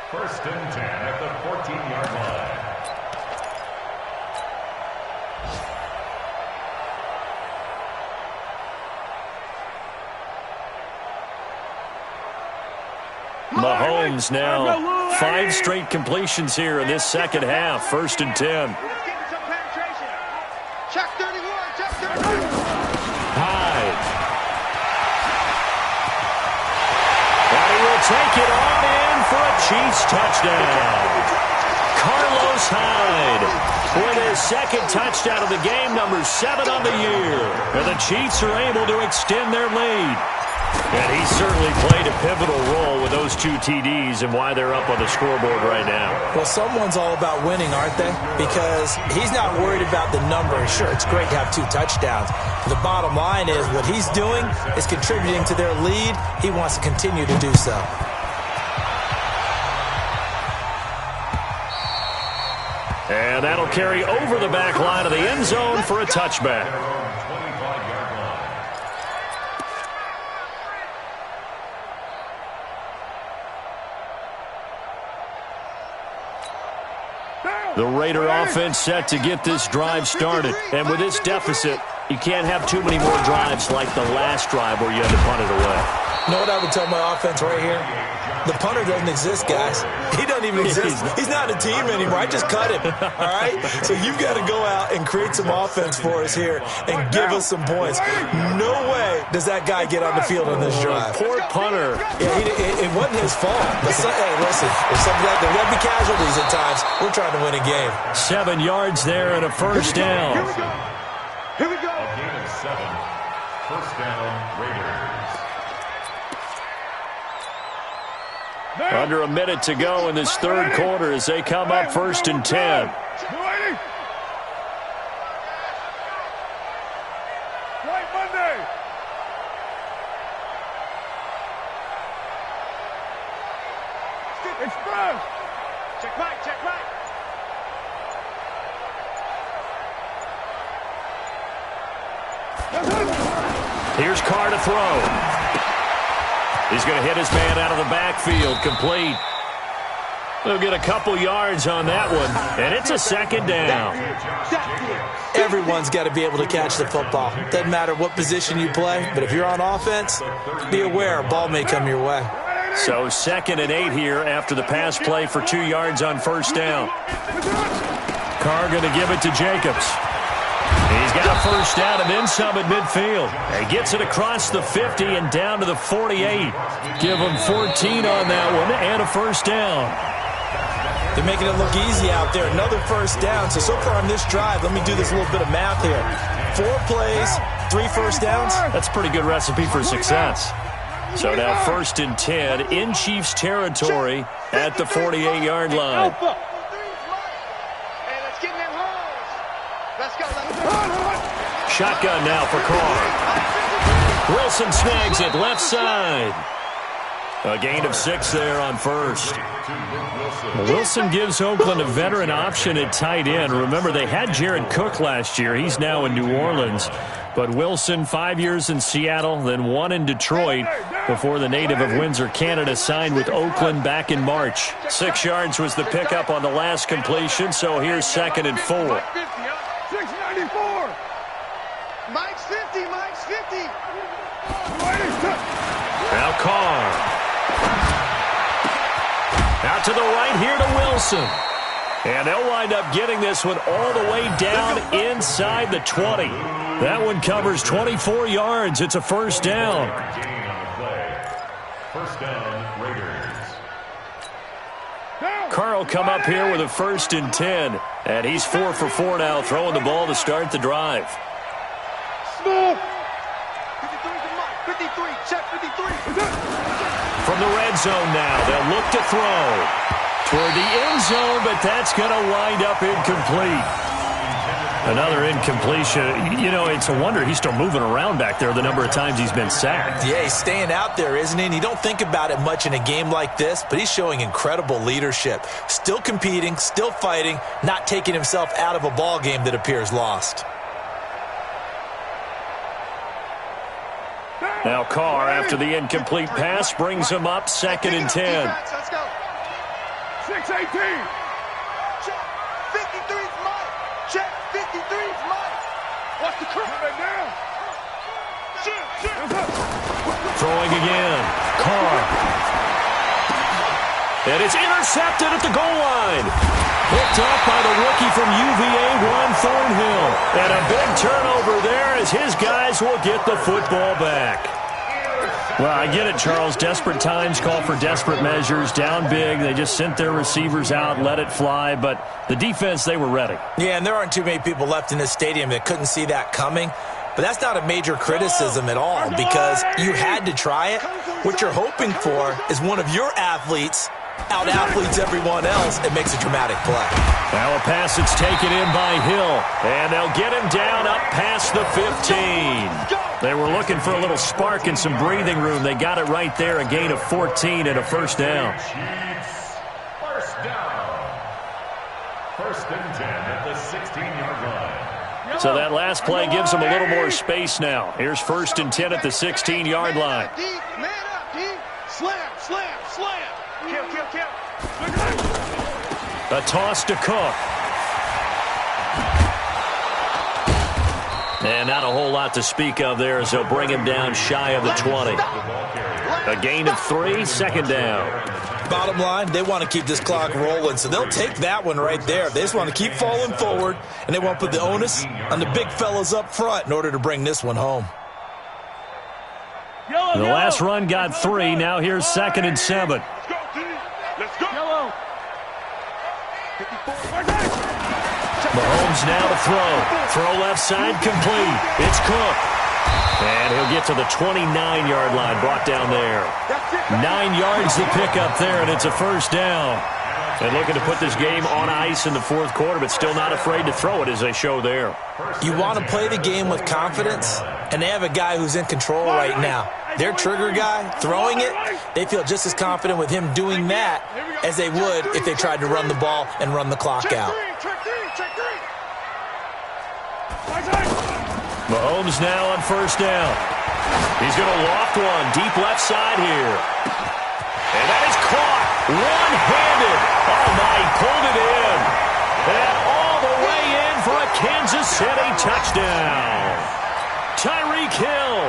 1st and 10 at the 14-yard line. Mahomes now 5 straight completions here in this 2nd half. 1st and 10. Check 31. Hyde. And he will take it on in for a Chiefs touchdown. Carlos Hyde with his 2nd touchdown of the game, number 7 on the year. And the Chiefs are able to extend their lead. And he certainly played a pivotal role with those 2 TDs and why they're up on the scoreboard right now. Well, someone's all about winning, aren't they? Because he's not worried about the number. Sure, it's great to have 2 touchdowns. But the bottom line is what he's doing is contributing to their lead. He wants to continue to do so. And that'll carry over the back line of the end zone for a touchback. The Raider offense set to get this drive started. And with this deficit, you can't have too many more drives like the last drive where you had to punt it away. You know what I would tell my offense right here? The punter doesn't exist, guys. He doesn't even exist. He's not a team anymore. I just cut him, all right? So you've got to go out and create some offense for us here and give us some points. No way does that guy get on the field on this drive. Poor punter. Yeah, it wasn't his fault. But hey, listen, if something like there will be casualties at times. We're trying to win a game. 7 yards there and a first down. Here we go. A gain of 7. First down, Raiders. Under a minute to go in this third quarter as they come up 1st and 10. White Monday. Express. Check right, check right. Here's Carr to throw. He's going to hit his man out of the backfield, complete. They'll get a couple yards on that one, and it's a second down. Everyone's got to be able to catch the football. Doesn't matter what position you play, but if you're on offense, be aware a ball may come your way. So 2nd and 8 here after the pass play for 2 yards on first down. Carr going to give it to Jacobs. He's got a first down and then some at midfield. He gets it across the 50 and down to the 48. Give him 14 on that one and a first down. They're making it look easy out there. Another first down. So far on this drive, let me do this little bit of math here. 4 plays, 3 first downs. That's a pretty good recipe for success. So now 1st and 10 in Chiefs territory at the 48-yard line. Shotgun now for Carr. Wilson snags it left side. A gain of 6 there on first. Wilson gives Oakland a veteran option at tight end. Remember, they had Jared Cook last year. He's now in New Orleans. But Wilson, 5 years in Seattle, then 1 in Detroit before the native of Windsor, Canada, signed with Oakland back in March. 6 yards was the pickup on the last completion, so here's 2nd and 4. 694. Mike's 50, Mike's 50. Now Carr. Out to the right here to Wilson. And they'll wind up getting this one all the way down inside the 20. That one covers 24 yards. It's a first down. First down, Raiders. Carr will come up here with a 1st and 10. And he's 4 for 4 now, throwing the ball to start the drive. Smooth. 53 to Mike. 53. Check 53. From the red zone now, they'll look to throw toward the end zone, but that's going to wind up incomplete. Another incompletion. You know, it's a wonder he's still moving around back there the number of times he's been sacked. Yeah, he's staying out there, isn't he? And you don't think about it much in a game like this, but he's showing incredible leadership. Still competing, still fighting, not taking himself out of a ball game that appears lost. Now Carr, after the incomplete pass, brings him up 2nd and 10. Let's go. 618. Check. 53's Mike. Check. 53's Mike. Watch the crook. Throwing again. Carr. And it's intercepted at the goal line. Picked up by the rookie from UVA, Juan Thornhill. And a big turnover there as his guys will get the football back. Well, I get it, Charles. Desperate times call for desperate measures. Down big. They just sent their receivers out, let it fly. But the defense, they were ready. Yeah, and there aren't too many people left in this stadium that couldn't see that coming. But that's not a major criticism at all because you had to try it. What you're hoping for is one of your athletes out-athletes everyone else. It makes a dramatic play. Now a pass that's taken in by Hill. And they'll get him down up past the 15. They were looking for a little spark and some breathing room. They got it right there. A gain of 14 and a first down. First down. 1st and 10 at the 16-yard line. So that last play gives them a little more space now. Here's 1st and 10 at the 16-yard line. Man up, D. Slam, slam, slam. Kill, kill, kill. A toss to Cook. And not a whole lot to speak of there as they'll bring him down shy of the 20. A gain of 3, second down. Bottom line, they want to keep this clock rolling, so they'll take that one right there. They just want to keep falling forward, and they want to put the onus on the big fellas up front in order to bring this one home. The last run got 3. Now here's 2nd and 7. Let's go. Yellow. Mahomes now to throw. Throw left side complete. It's Cook. And he'll get to the 29-yard line, brought down there. 9 yards to pick up there, and it's a first down. And looking to put this game on ice in the fourth quarter, but still not afraid to throw it as they show there. You want to play the game with confidence, and they have a guy who's in control right now. Their trigger guy, throwing it, they feel just as confident with him doing that as they would if they tried to run the ball and run the clock out. Mahomes now on first down. He's going to loft one deep left side here. And that is caught one-handed. Oh, my, he pulled it in. And all the way in for a Kansas City touchdown. Tyreek Hill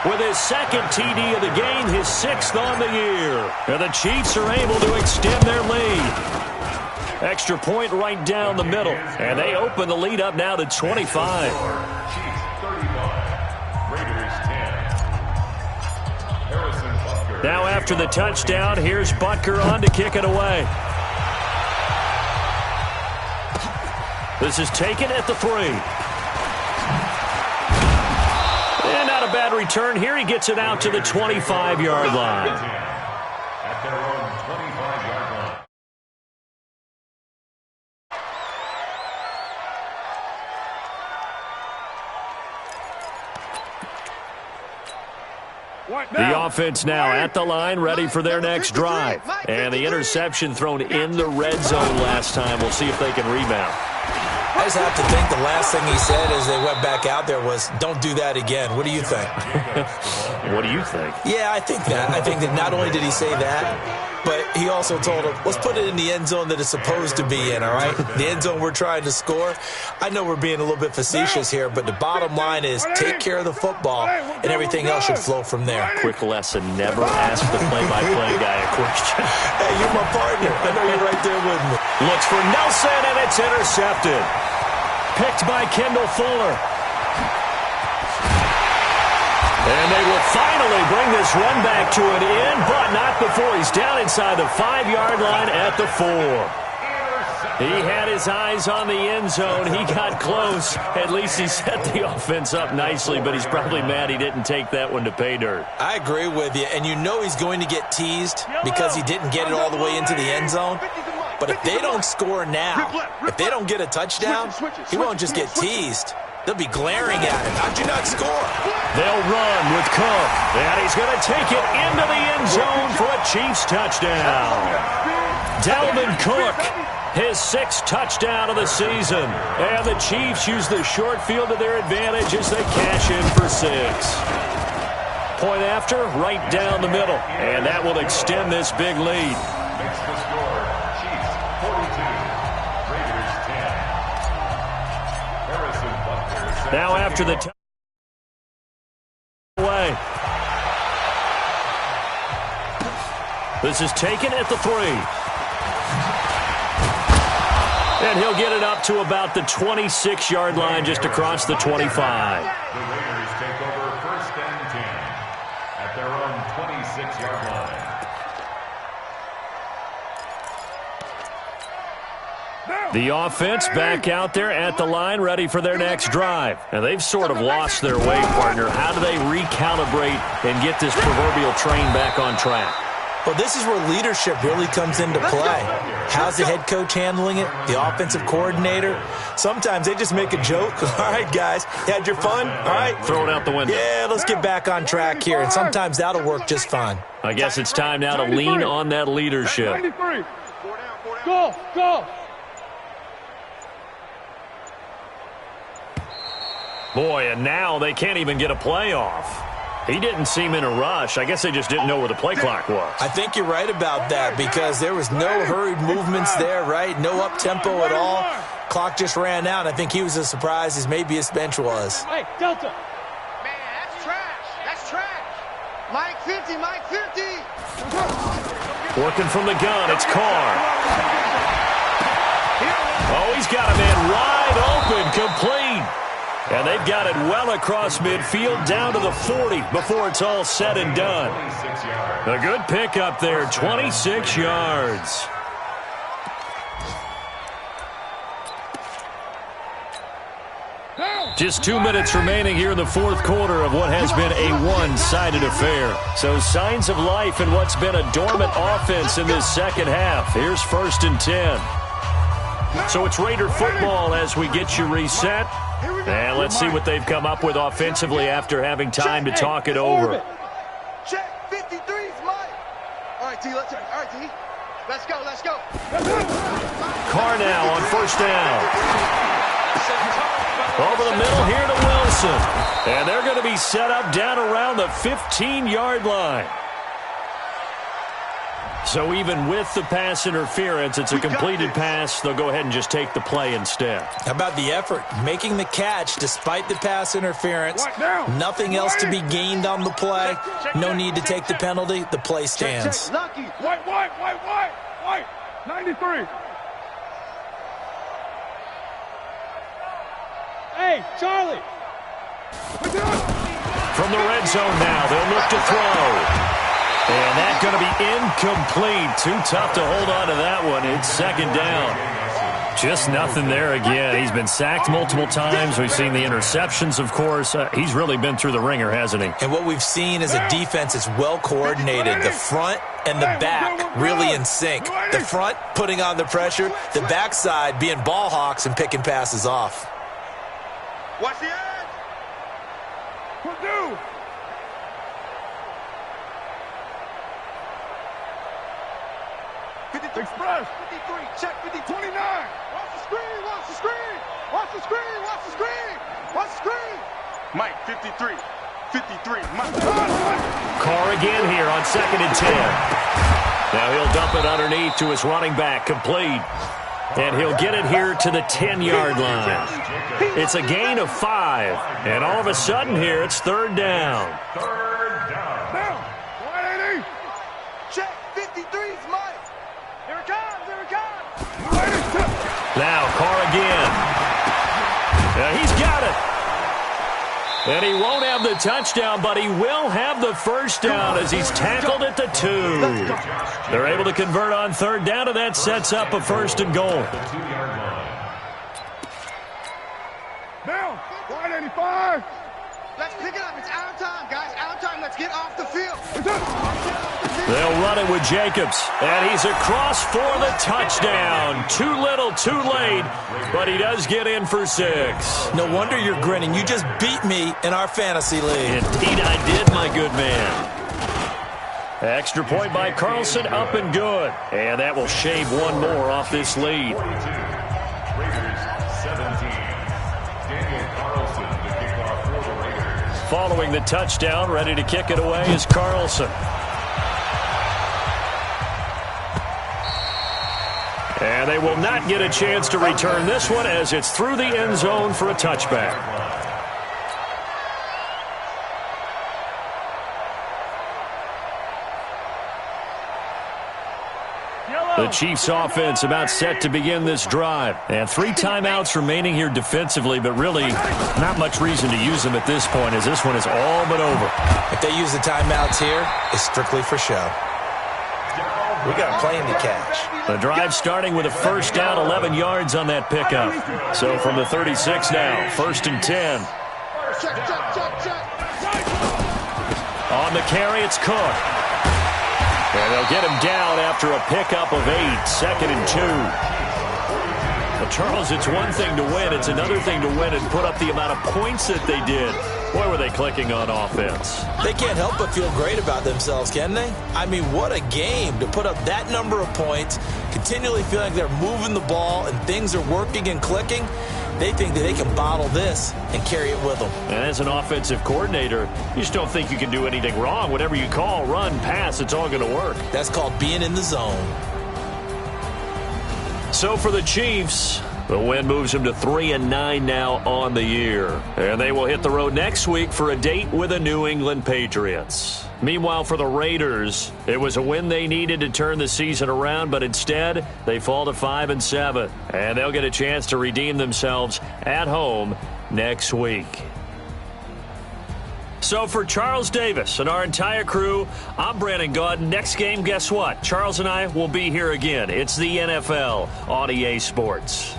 with his 2nd TD of the game, his 6th on the year. And the Chiefs are able to extend their lead. Extra point right down the middle. And they open the lead up now to 25. Now after the touchdown, here's Butker on to kick it away. This is taken at the 3. And not a bad return here. He gets it out to the 25-yard line. At their own 25-yard line. The offense now at the line, ready for their next drive. And the interception thrown in the red zone last time. We'll see if they can rebound. I just have to think the last thing he said as they went back out there was, don't do that again. What do you think? What do you think? Yeah, I think that. I think that not only did he say that, but he also told him, let's put it in the end zone that it's supposed to be in, all right? The end zone we're trying to score. I know we're being a little bit facetious here, but the bottom line is take care of the football, and everything else should flow from there. Quick lesson, never ask the play-by-play guy a question. Hey, you're my partner. I know you're right there with me. Looks for Nelson, and it's intercepted. Picked by Kendall Fuller. And they will finally bring this run back to an end, but not before he's down inside the 5-yard line at the 4. He had his eyes on the end zone. He got close. At least he set the offense up nicely, but he's probably mad he didn't take that one to pay dirt. I agree with you, and you know he's going to get teased because he didn't get it all the way into the end zone. But if they don't score now, if they don't get a touchdown, he won't just get teased. They'll be glaring at him. How'd you not score? They'll run with Cook. And he's going to take it into the end zone for a Chiefs touchdown. Dalvin Cook, his 6th touchdown of the season. And the Chiefs use the short field to their advantage as they cash in for 6. Point after, right down the middle. And that will extend this big lead. Makes the score Chiefs 42, Raiders 10. Now after the away. This is taken at the 3. And he'll get it up to about the 26-yard line just across the 25. The Raiders take over 1st and 10 at their own 26-yard line. The offense back out there at the line, ready for their next drive. And they've sort of lost their way, partner. How do they recalibrate and get this proverbial train back on track? Well, this is where leadership really comes into play. How's the head coach handling it? The offensive coordinator? Sometimes they just make a joke. All right, guys, you had your fun? All right. Throw it out the window. Yeah, let's get back on track here. And sometimes that'll work just fine. I guess it's time now to lean on that leadership. 93. Go, go. Boy, and now they can't even get a play off. He didn't seem in a rush. I guess they just didn't know where the play clock was. I think you're right about that because there was no hurried movements there, right? No up-tempo at all. Clock just ran out. I think he was as surprised as maybe his bench was. Hey, Delta. Man, that's trash. That's trash. Mike, 50, Mike 50. Working from the gun, it's Carr. Oh, he's got a man wide open, complete. And they've got it well across midfield down to the 40 before it's all said and done. A good pickup there, 26 yards. Just 2 minutes remaining here in the fourth quarter of what has been a one-sided affair. So signs of life in what's been a dormant offense in this second half. Here's 1st and 10. So it's Raider football as we get you reset. And let's see what they've come up with offensively after having time to talk it over. Check 53's Mike. All right, T, let's go. Carr now on 1st down. Over the middle here to Wilson. And they're going to be set up down around the 15-yard line. So even with the pass interference, it's a completed pass. They'll go ahead and just take the play instead. How about the effort? Making the catch despite the pass interference. Nothing else to be gained on the play. No need to take the penalty. The play stands. White. 93. Hey, Charlie. From the red zone now, they'll look to throw. And that's going to be incomplete. Too tough to hold on to that one. It's 2nd down. Just nothing there again. He's been sacked multiple times. We've seen the interceptions, of course. He's really been through the ringer, hasn't he? And what we've seen is a defense that's well coordinated. The front and the back really in sync. The front putting on the pressure. The backside being ball hawks and picking passes off. Watch the edge. Purdue. Express. 53, check 50. 29. Watch the screen. Mike 53, Mike. Carr again here on 2nd and 10. Now he'll dump it underneath to his running back, complete. And he'll get it here to the 10-yard line. It's a gain of 5. And all of a sudden here, it's 3rd down. Down. 180. Check 53's Mike. Here it comes. Now Carr again. He's got it. And he won't have the touchdown, but he will have the 1st down as he's tackled at the 2. They're able to convert on 3rd down, and that sets up a 1st and goal. Down. 185. Let's pick it up. It's our time, guys. Our time. Let's get off the field. They'll run it with Jacobs, and he's across for the touchdown. Too little, too late, but he does get in for 6. No wonder you're grinning. You just beat me in our fantasy league. Indeed I did, my good man. Extra point by Carlson, up and good. And that will shave one more off this lead. Following the touchdown, ready to kick it away is Carlson. And they will not get a chance to return this one as it's through the end zone for a touchback. The Chiefs offense about set to begin this drive. And 3 timeouts remaining here defensively, but really not much reason to use them at this point as this one is all but over. If they use the timeouts here, it's strictly for show. We got a plane to catch. The drive starting with a 1st down, 11 yards on that pickup. So from the 36 now, 1st and 10. On the carry, it's Cook. And they'll get him down after a pickup of 8, 2nd and 2. Well, Charles, it's one thing to win. It's another thing to win and put up the amount of points that they did. Boy, were they clicking on offense. They can't help but feel great about themselves, can they? I mean, what a game to put up that number of points, continually feeling like they're moving the ball and things are working and clicking. They think that they can bottle this and carry it with them. And as an offensive coordinator, you just don't think you can do anything wrong. Whatever you call, run, pass, it's all going to work. That's called being in the zone. So for the Chiefs, the win moves them to 3-9 now on the year. And they will hit the road next week for a date with the New England Patriots. Meanwhile, for the Raiders, it was a win they needed to turn the season around, but instead they fall to 5-7, and they'll get a chance to redeem themselves at home next week. So for Charles Davis and our entire crew, I'm Brandon Gaudin. Next game, guess what? Charles and I will be here again. It's the NFL on EA Sports.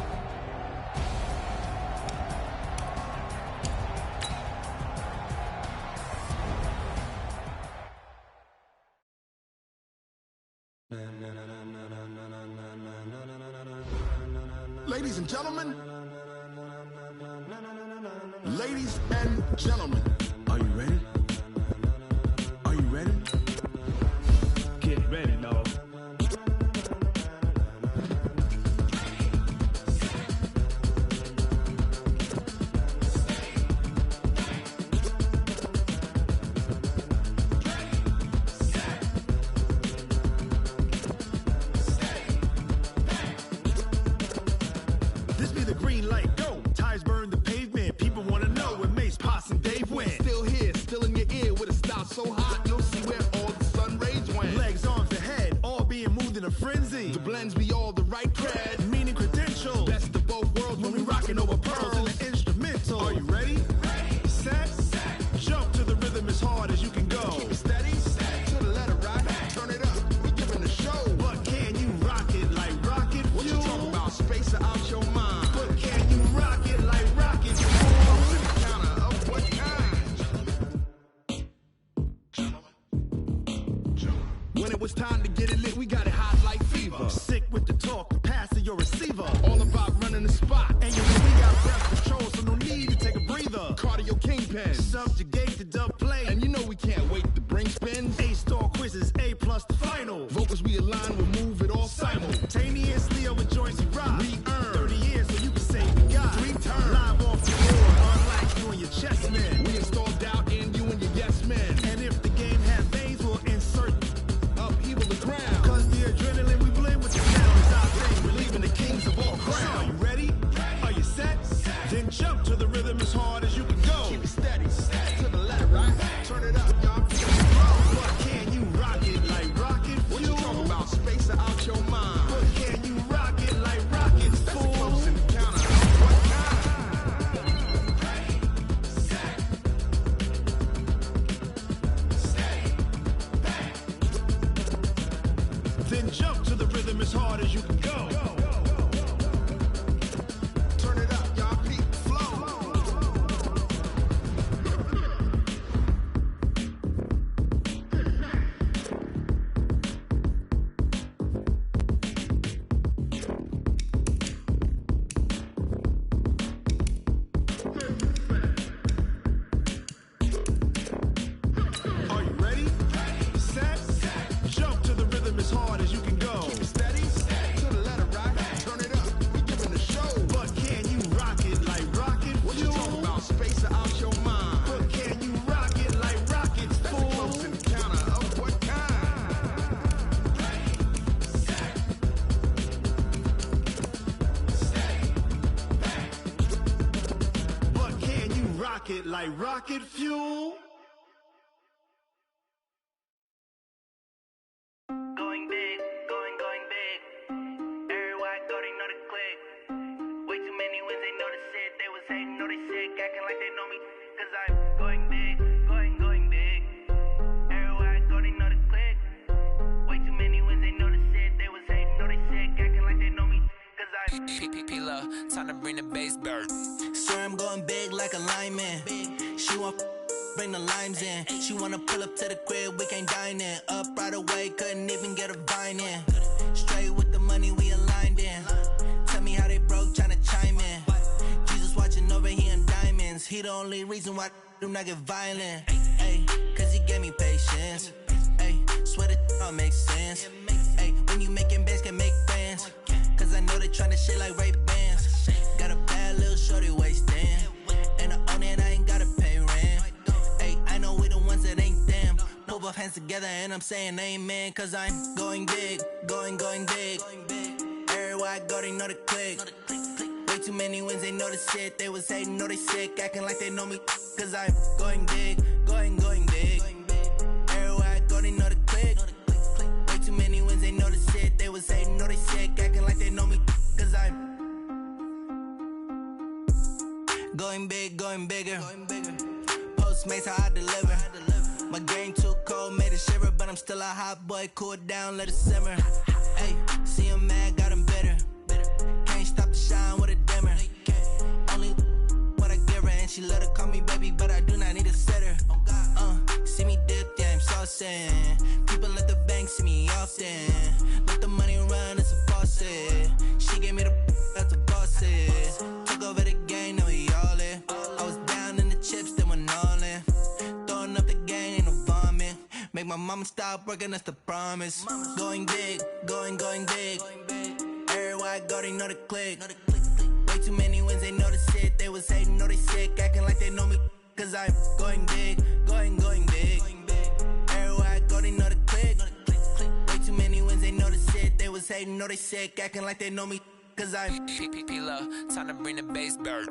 Ladies and gentlemen, ladies and gentlemen, are you ready? Are you ready? Get ready, dog. This be the green light, go. Tires burn the pavement. People want to know when Mace, Potts, and Dave went. Still here, still in your ear with a style so hot, you'll see where all the sun rays went. Legs, arms, the head, all being moved in a frenzy. The blends be all the right cred, meaning credentials. Best of both worlds when we rocking over pearls in the instrumental. Are you ready? Set, jump to the rhythm as hard as you can go. Keep it steady, to the letter right. Turn it up, we giving the show. But can you rock it like rocket fuel? What you talking about? Space out your mind. But can you rock it like rocket fuel? To the counter of what kind? When it was time to get it lit, we got it hot like fever. Sick with the talk, the pass to your receiver. All about running the spot. And you know we got breath control, so no need to take a breather. Cardio kingpin, subjugate the dub play. And you know we can't wait to bring spins. A-star quizzes, A+ the final. Vocals we align, we'll move it all simultaneously over joints we rock. We earn 30 years so you can say we got 3 turns. Live off the board, unlike you and your chess men. We install doubt in you and your yes men. And if the game has veins, we'll insert upheaval the ground. Cause the adrenaline we blend with the sound is our thing. We're leaving the kings of all crowns. Are you ready? Are you set? Then jump to the rhythm as hard as you can go. Keep it steady, to the left, right? Turn it up, y'all. But can you rock it like rocket fuel? What you talking about? Space out your mind. But can you rock it like rockets, fool? That's close in the counter. What kind? Then jump to the rhythm as hard as you can go. Turn it up, y'all. Peak flow. Are you ready? Set, jump to the rhythm as hard as you can go. Keep it steady, to the letter right. Turn it up, we giving the show. But can you rock it like rocket fuel? What you talking about? Space out your mind. But can you rock it like rockets, fool? That's close in the counter of what kind? But can you rock it like rocket fuel? Going big, going big. Everywhere I go, they know the click. Way too many wins, they know the shit. They was hating, know they sick, acting like they know me. Cause I'm going big, going big. Everywhere I go, they know the click. Way too many wins, they know the shit. They was hating, know they sick, acting like they know me. Cause I'm P-P-P-Love, time to bring the bass bird. Swear I'm going big like a lineman. She want bring the limes in. She wanna pull up to the crib, we can't dine in. Up right away, couldn't even get a vine in. Straight with the money we aligned in. Tell me how they broke, tryna chime in. Jesus watching over here in diamonds. He the only reason why do not get violent. Ay, cause he gave me patience. Ay, swear that all makes sense. Ay, when you making bands, can make friends. Cause I know they tryna shit like Ray-Bans. Got a bad little shorty wasting. And I own it, I ain't gotta pay rent. Ay, I know we the ones that ain't them. Pull both hands together and I'm saying amen. Cause I'm going big, going big. Everywhere I go, they know the click. Way too many wins, they know the shit. They was hating, know they sick, acting like they know me. Cause I'm going big, going big. Everywhere going big, going bigger. Postmates how I deliver. My game too cold, made it shiver, but I'm still a hot boy. Cool it down, let it simmer. Hey, see him mad, got him bitter. Can't stop the shine with a dimmer. Only what I give her, and she let her call me baby, but I do not need a sitter. See me dip, yeah, I'm saucing. People at the bank see me often. Let the money run, it's a faucet. She gave me the that's a boss it. Took over the game, now we all in. I was down in the chips, then went all in. Throwing up the game, ain't no vomit. Make my mama stop working, that's the promise. Going big, going big. Everywhere I go, they know the click. Way too many wins, they know the shit. They was hating, know they sick, acting like they know me. Cause I'm going big, going big. Everywhere I go, they know the click. Way too many wins, they know the shit. They was hating, know they sick, acting like they know me. Cause I'm P-P-P-Love, time to bring the bass bird.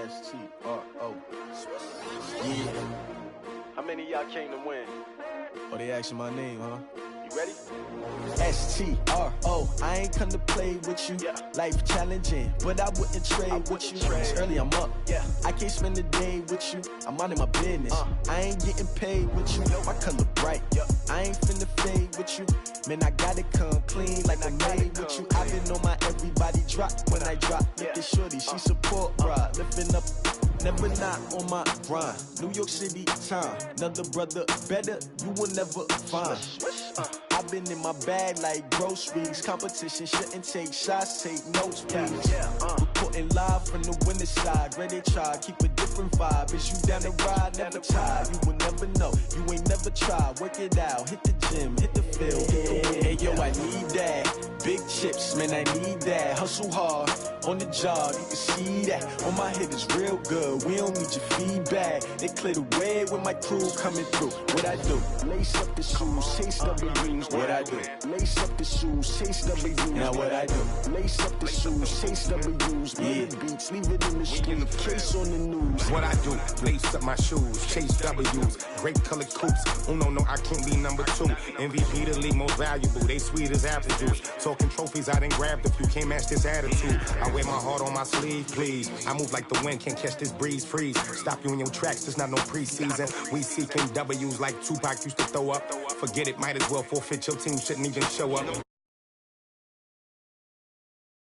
S-T-R-O. Yeah. How many of y'all came to win? Oh, they asking my name, huh? You ready? S-T-R-O. I ain't come to play with you. Yeah. Life challenging, but I wouldn't trade with you. It's early, I'm up. Yeah. I can't spend the day with you. I'm minding my business. I ain't getting paid with you. My color bright. I ain't finna fade with you. Man, I gotta come clean like I'm made with you. I've been on my everybody drop when I drop. Look at shorty, she support, bruh. Lifting up, never not on my grind. New York City time, another brother better, you will never find. I've been in my bag like groceries. Competition shouldn't take shots, take notes, please. Reporting live from the winning side. Ready to try, keep a different vibe. Is you down the ride, never tired. You will never know, you ain't never tried. Work it out, hit the gym, hit the field, hit the wind. Hey yo, I need that. Big chips, man, I need that. Hustle hard, on the job, you can see that. On my head is real good, we don't need your feedback. They clear the way when my crew coming through. What I do? Lace up the shoes, chase W's. What I do? Lace up the shoes, chase W's. Now what I do? Lace up the shoes, chase W's. Yeah. Beats, leave it in the street, case on the news. What I do? Lace up my shoes, chase W's. Great colored coops. Oh no, I can't be number 2. MVP the league most valuable. They sweet as apple juice. Talking trophies, I done grabbed a few. Can't match this attitude. I wear my heart on my sleeve, please. I move like the wind, can't catch this breeze. Freeze. Stop you in your tracks, there's not no preseason. We seeking W's like Tupac used to throw up. Forget it, might as well forfeit. Your team shouldn't even show up.